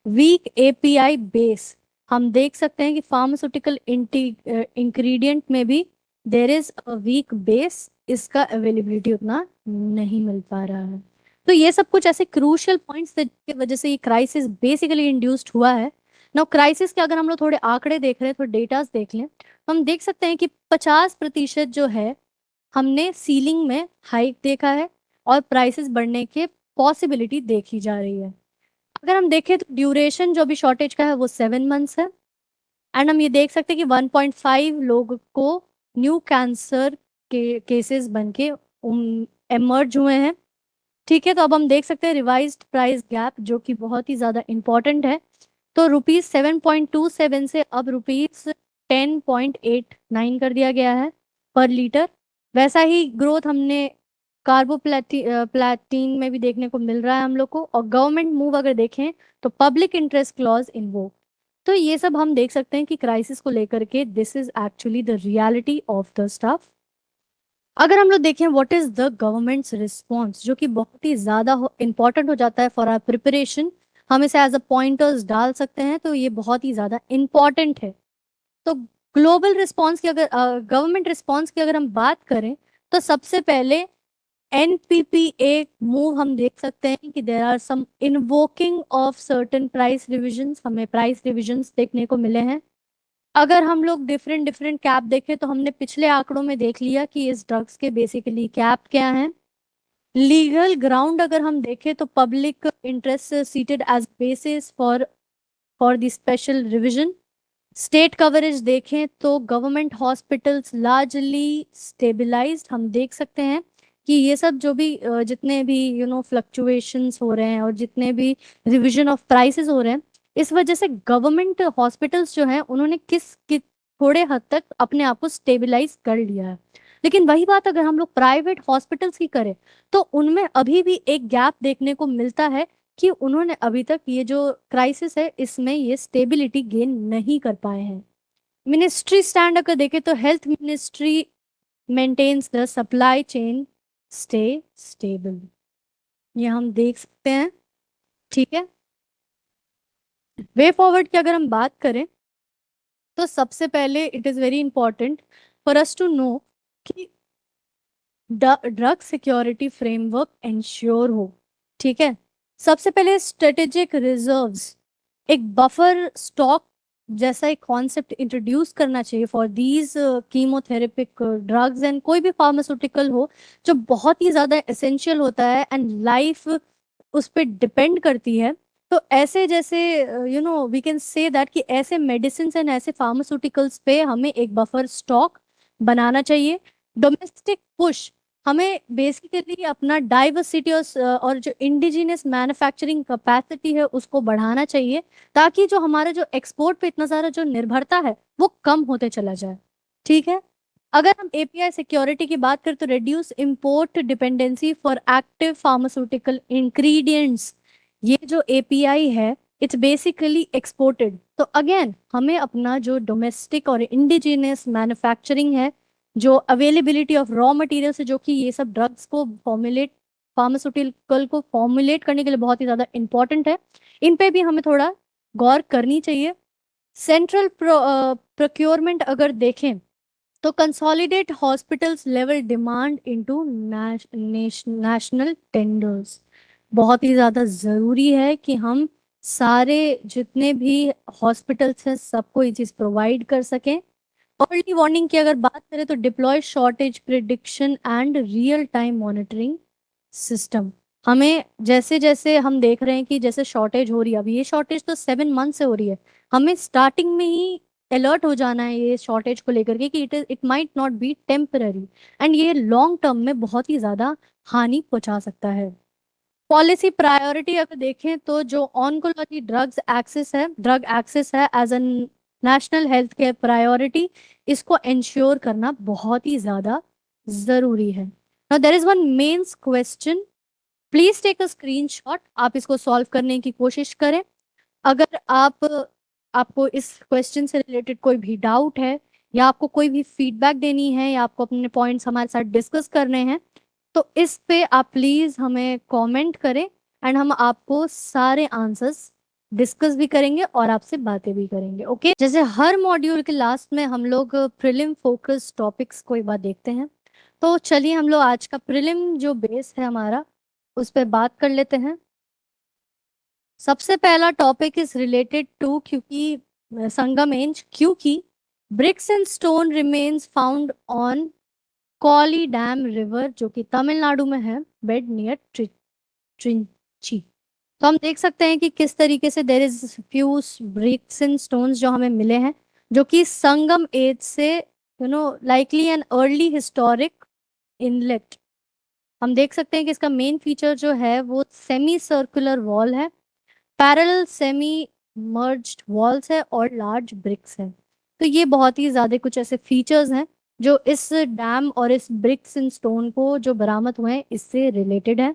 वीक एपीआई बेस, हम देख सकते हैं कि फार्मास्यूटिकल इंग्रेडिएंट में भी देर इज अ वीक बेस, इसका अवेलेबिलिटी उतना नहीं मिल पा रहा है। तो ये सब कुछ ऐसे क्रूशियल पॉइंट्स थे जिसकी वजह से ये क्राइसिस बेसिकली इंड्यूस्ड हुआ है। नाउ क्राइसिस के अगर हम लोग थोड़े आंकड़े देख रहे हैं, थोड़े डेटास देख लें, तो हम देख सकते हैं कि 50% जो है हमने सीलिंग में हाइक देखा है और प्राइसेस बढ़ने के पॉसिबिलिटी देखी जा रही है। अगर हम देखें तो ड्यूरेशन जो भी शॉर्टेज का है वो 7 मंथ्स है, एंड हम ये देख सकते हैं कि 1.5 लोग को न्यू कैंसर के केसेस बन के एमर्ज हुए हैं। ठीक है, तो अब हम देख सकते हैं रिवाइज्ड प्राइस गैप जो कि बहुत ही ज़्यादा इंपॉर्टेंट है, तो ₹7.27 से अब ₹10.89 कर दिया गया है पर लीटर। वैसा ही ग्रोथ हमने प्लाटीन में भी देखने को मिल रहा है हम लोग को। और गवर्नमेंट मूव अगर देखें तो पब्लिक इंटरेस्ट क्लॉज इन्वोक, तो ये सब हम देख सकते हैं कि क्राइसिस को लेकर के this is actually the reality of the stuff. अगर हम लोग देखें what is the governments response, जो कि बहुत ही ज्यादा इंपॉर्टेंट हो जाता है फॉर आर प्रिपरेशन, हम इसे एज अ पॉइंटर्स डाल सकते हैं, तो ये बहुत ही ज्यादा इंपॉर्टेंट है। तो ग्लोबल रिस्पॉन्स की अगर गवर्नमेंट रिस्पॉन्स की अगर हम बात करें तो सबसे पहले एनपीपीए मूव हम देख सकते हैं कि there are some invoking of certain price revisions, हमें प्राइस रिविजन्स देखने को मिले हैं। अगर हम लोग डिफरेंट डिफरेंट कैप देखें तो हमने पिछले आंकड़ों में देख लिया कि इस ड्रग्स के बेसिकली कैप क्या हैं। लीगल ग्राउंड अगर हम देखें तो public interest cited as basis for for the special revision. State coverage देखें तो गवर्नमेंट हॉस्पिटल्स लार्जली स्टेबलाइज्ड, हम देख सकते हैं कि ये सब जो भी जितने भी फ्लक्चुएशंस हो रहे हैं और जितने भी रिवीजन ऑफ प्राइसेस हो रहे हैं, इस वजह से गवर्नमेंट हॉस्पिटल्स जो हैं उन्होंने थोड़े हद तक अपने आप को स्टेबलाइज कर लिया है। लेकिन वही बात अगर हम लोग प्राइवेट हॉस्पिटल्स की करें तो उनमें अभी भी एक गैप देखने को मिलता है कि उन्होंने अभी तक ये जो क्राइसिस है इसमें ये स्टेबिलिटी गेन नहीं कर पाए हैं। मिनिस्ट्री स्टैंड अगर देखें तो health ministry maintains the supply chain stay stable, ये हम देख सकते हैं। ठीक है, वे फॉरवर्ड की अगर हम बात करें तो सबसे पहले it is very important for us to know कि ड्रग सिक्योरिटी फ्रेमवर्क इंश्योर हो। ठीक है, सबसे पहले स्ट्रेटेजिक रिजर्व्स, एक बफर स्टॉक जैसा एक कॉन्सेप्ट इंट्रोड्यूस करना चाहिए for these chemotherapic drugs and कोई भी फार्मास्यूटिकल हो जो बहुत ही ज़्यादा एसेंशियल होता है एंड लाइफ उस पर डिपेंड करती है। तो ऐसे जैसे वी कैन से दैट कि ऐसे मेडिसिन एंड ऐसे फार्मास्यूटिकल्स पे हमें एक बफर स्टॉक बनाना चाहिए। डोमेस्टिक पुश, हमें बेसिकली अपना डाइवर्सिटी और जो इंडिजिनियस मैन्युफैक्चरिंग कैपेसिटी है उसको बढ़ाना चाहिए, ताकि जो हमारा जो एक्सपोर्ट पे इतना सारा जो निर्भरता है वो कम होते चला जाए। ठीक है। अगर हम एपीआई सिक्योरिटी की बात करें तो reduce import dependency for active pharmaceutical ingredients. ये जो एपीआई है इट्स बेसिकली एक्सपोर्टेड, तो अगेन हमें अपना जो डोमेस्टिक और इंडिजिनियस मैन्युफैक्चरिंग है, जो अवेलेबिलिटी ऑफ रॉ मटेरियल से, जो कि ये सब ड्रग्स को फॉर्मुलेट फार्मास्यूटिकल को फॉर्मुलेट करने के लिए बहुत ही ज़्यादा इंपॉर्टेंट है, इन पे भी हमें थोड़ा गौर करनी चाहिए। सेंट्रल प्रोक्योरमेंट अगर देखें तो consolidate hospitals level demand into national tenders. बहुत ही ज़्यादा ज़रूरी है कि हम सारे जितने भी हॉस्पिटल्स हैं सबको ये चीज़ प्रोवाइड कर सकें। अर्ली वार्निंग की अगर बात करें तो deploy shortage prediction and real time monitoring system. हमें जैसे जैसे हम देख रहे हैं कि जैसे शॉर्टेज हो रही है, अभी ये शॉर्टेज तो 7 मंथ से हो रही है, हमें स्टार्टिंग में ही अलर्ट हो जाना है ये शॉर्टेज को लेकर के कि it might not be temporary and ये लॉन्ग टर्म में बहुत ही ज्यादा हानि पहुंचा सकता है। पॉलिसी प्रायोरिटी अगर देखें तो जो ऑन्कोलॉजी ड्रग एक्सेस है as an national health care priority, इसको इंश्योर करना बहुत ही ज्यादा जरूरी है। Now there is one mains question, please take a screenshot, आप इसको सॉल्व करने की कोशिश करें। अगर आपको इस क्वेश्चन से रिलेटेड कोई भी डाउट है या आपको कोई भी फीडबैक देनी है या आपको अपने पॉइंट्स हमारे साथ डिस्कस करने हैं तो इस पे आप प्लीज हमें कमेंट करें एंड हम आपको सारे आंसर्स डिस्कस भी करेंगे और आपसे बातें भी करेंगे। ओके, जैसे हर मॉड्यूल के लास्ट में हम लोग प्रिलिम फोकस टॉपिक्स कोई बात देखते हैं, तो चलिए हम लोग आज का प्रिलिम जो बेस है हमारा उस पर बात कर लेते हैं। सबसे पहला टॉपिक इज रिलेटेड टू क्योंकि संगम एंज, क्योंकि bricks and stone remains found on Kollidam river जो कि तमिलनाडु में है, बेड नियर ट्रिंची। तो हम देख सकते हैं कि किस तरीके से there is few bricks and stones जो हमें मिले हैं जो कि संगम एज से likely an early historic inlet. हम देख सकते हैं कि इसका मेन फीचर जो है वो सेमी सर्कुलर वॉल है, पैरेलल सेमी मर्ज्ड वॉल्स है और लार्ज ब्रिक्स है। तो ये बहुत ही ज्यादा कुछ ऐसे फीचर्स हैं जो इस डैम और इस ब्रिक्स एंड स्टोन को जो बरामद हुए हैं इससे रिलेटेड है।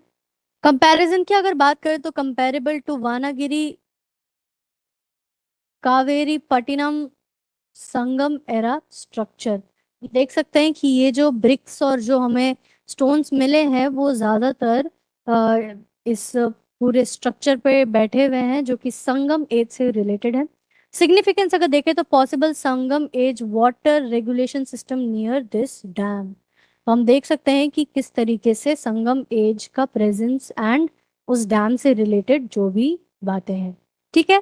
कंपैरिजन की अगर बात करें तो comparable to Vanagiri Kaveripattinam Sangam era structure. देख सकते हैं कि ये जो ब्रिक्स और जो हमें स्टोन्स मिले हैं वो ज्यादातर इस पूरे स्ट्रक्चर पे बैठे हुए हैं जो कि संगम एज से रिलेटेड है। सिग्निफिकेंस अगर देखें तो possible Sangam age water regulation system near this dam. तो हम देख सकते हैं कि किस तरीके से संगम एज का प्रेजेंस एंड उस डैम से रिलेटेड जो भी बातें हैं। ठीक है,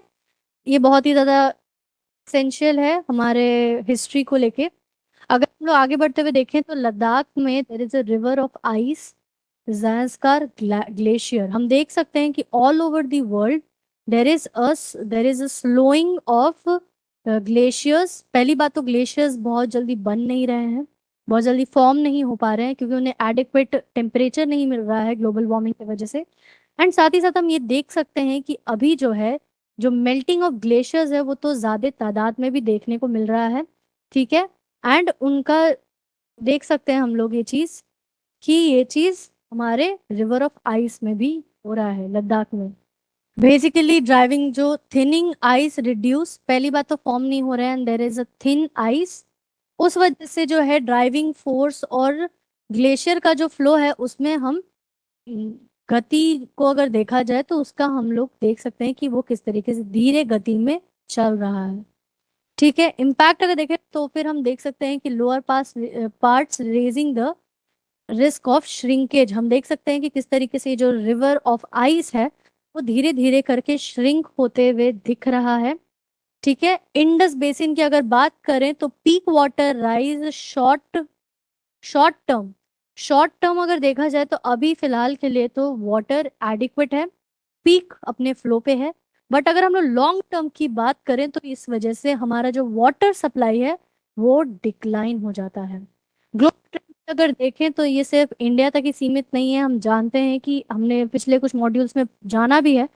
ये बहुत ही ज्यादा एसेंशियल है हमारे हिस्ट्री को लेके। अगर हम लोग आगे बढ़ते हुए देखें तो लद्दाख में there is a river of ice, Zanskar glacier. हम देख सकते हैं कि all over the world there is a slowing of glaciers. पहली बात तो ग्लेशियर्स बहुत जल्दी बन नहीं रहे हैं, बहुत जल्दी फॉर्म नहीं हो पा रहे हैं क्योंकि उन्हें एडिक्वेट टेम्परेचर नहीं मिल रहा है ग्लोबल वार्मिंग की वजह से। एंड साथ ही साथ हम ये देख सकते हैं कि अभी जो है जो मेल्टिंग ऑफ ग्लेशियर्स है वो तो ज्यादा तादाद में भी देखने को मिल रहा है। ठीक है, एंड उनका देख सकते हैं हम लोग ये चीज कि ये चीज हमारे रिवर ऑफ आइस में भी हो रहा है लद्दाख में। बेसिकली ड्राइविंग जो थिनिंग आइस रिड्यूस, पहली बात तो फॉर्म नहीं हो रहा है and there is a thin ice, उस वजह से जो है ड्राइविंग फोर्स और ग्लेशियर का जो फ्लो है उसमें हम गति को अगर देखा जाए तो उसका हम लोग देख सकते हैं कि वो किस तरीके से धीरे गति में चल रहा है। ठीक है, इम्पैक्ट अगर देखें तो फिर हम देख सकते हैं कि lower pass parts raising the risk of shrinkage. हम देख सकते हैं कि किस तरीके से जो रिवर ऑफ आइस है वो धीरे धीरे करके श्रिंक होते हुए दिख रहा है। ठीक है, इंडस बेसिन की अगर बात करें तो peak water rise short term अगर देखा जाए तो अभी फिलहाल के लिए तो वाटर एडिक्वेट है पीक अपने फ्लो पे है, बट अगर हम लोग लॉन्ग टर्म की बात करें तो इस वजह से हमारा जो वाटर सप्लाई है वो डिक्लाइन हो जाता है। ग्लोबल ट्रेंड अगर देखें तो ये सिर्फ इंडिया तक ही सीमित नहीं है। हम जानते हैं कि हमने पिछले कुछ मॉड्यूल्स में जाना भी है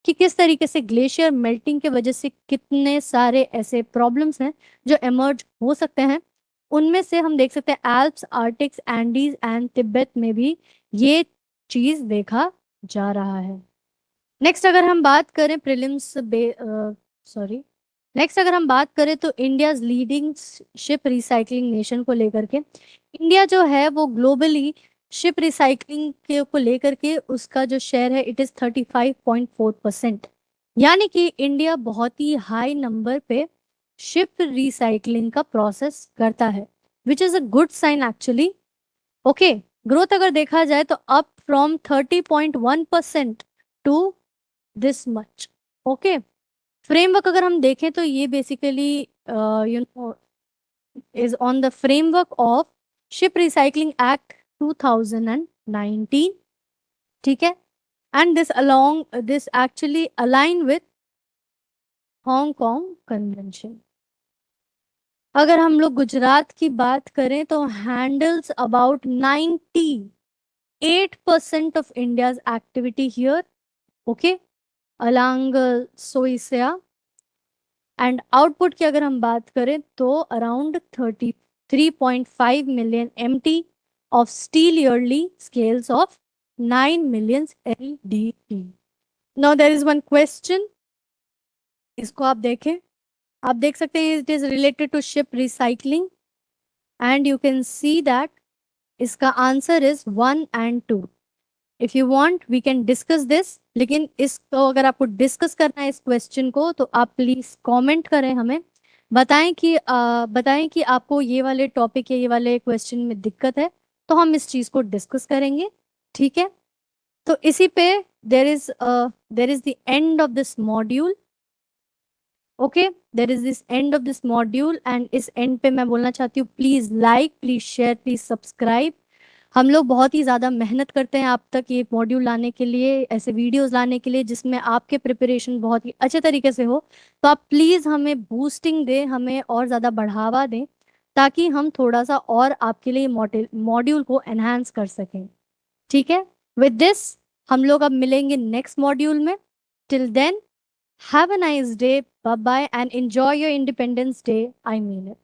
कि किस तरीके से ग्लेशियर मेल्टिंग के वजह से कितने सारे ऐसे प्रॉब्लम्स हैं जो इमर्ज हो सकते हैं। उनमें से हम देख सकते हैं एल्प्स, आर्टिक्स, एंडीज एंड तिब्बत में भी ये चीज देखा जा रहा है। नेक्स्ट अगर हम बात करें नेक्स्ट अगर हम बात करें तो India leading ship recycling nation को लेकर के, इंडिया जो है वो ग्लोबली शिप रिसाइकलिंग के को लेकर के उसका जो शेयर है इट इज 35.4%। यानी कि इंडिया बहुत ही हाई नंबर पे शिप रिसाइकलिंग का प्रोसेस करता है, which is a good sign actually. Okay, growth अगर देखा जाए तो up from 30.1% to this much. Okay, framework अगर हम देखें तो ये basically you know is on the framework of ship recycling act 2019। ठीक है, and this actually align with Hong Kong convention. अगर हम लोग गुजरात की बात करें तो handles about 98% of India's activity here. Okay, along Sosiya. And output की अगर हम बात करें तो around 33.5 million MT of steel yearly, scales of 9 million LDT। Now there is one question, इसको आप देखें, आप देख सकते हैं it is related to ship recycling and you can see that इसका answer is 1 and 2। If you want we can discuss this, लेकिन इसको अगर आपको डिस्कस करना है इस क्वेश्चन को तो आप प्लीज कमेंट करें, हमें बताएं कि आपको ये वाले टॉपिक या ये वाले क्वेश्चन में दिक्कत है तो हम इस चीज को डिस्कस करेंगे। ठीक है, तो इसी पे there is the end of this module. Okay, there is this end of this module and इस एंड पे मैं बोलना चाहती हूँ please like, please share, please subscribe. हम लोग बहुत ही ज़्यादा मेहनत करते हैं आप तक ये मॉड्यूल लाने के लिए, ऐसे वीडियोस लाने के लिए जिसमें आपके प्रिपरेशन बहुत ही अच्छे तरीके से हो। तो आप प्लीज़ हमें बूस्टिंग दें, हमें और ज़्यादा बढ़ावा दें ताकि हम थोड़ा सा और आपके लिए मॉड्यूल को एनहांस कर सकें। ठीक है, विद दिस हम लोग अब मिलेंगे नेक्स्ट मॉड्यूल में। Till then have a nice day, bye bye and enjoy your independence day, I mean it.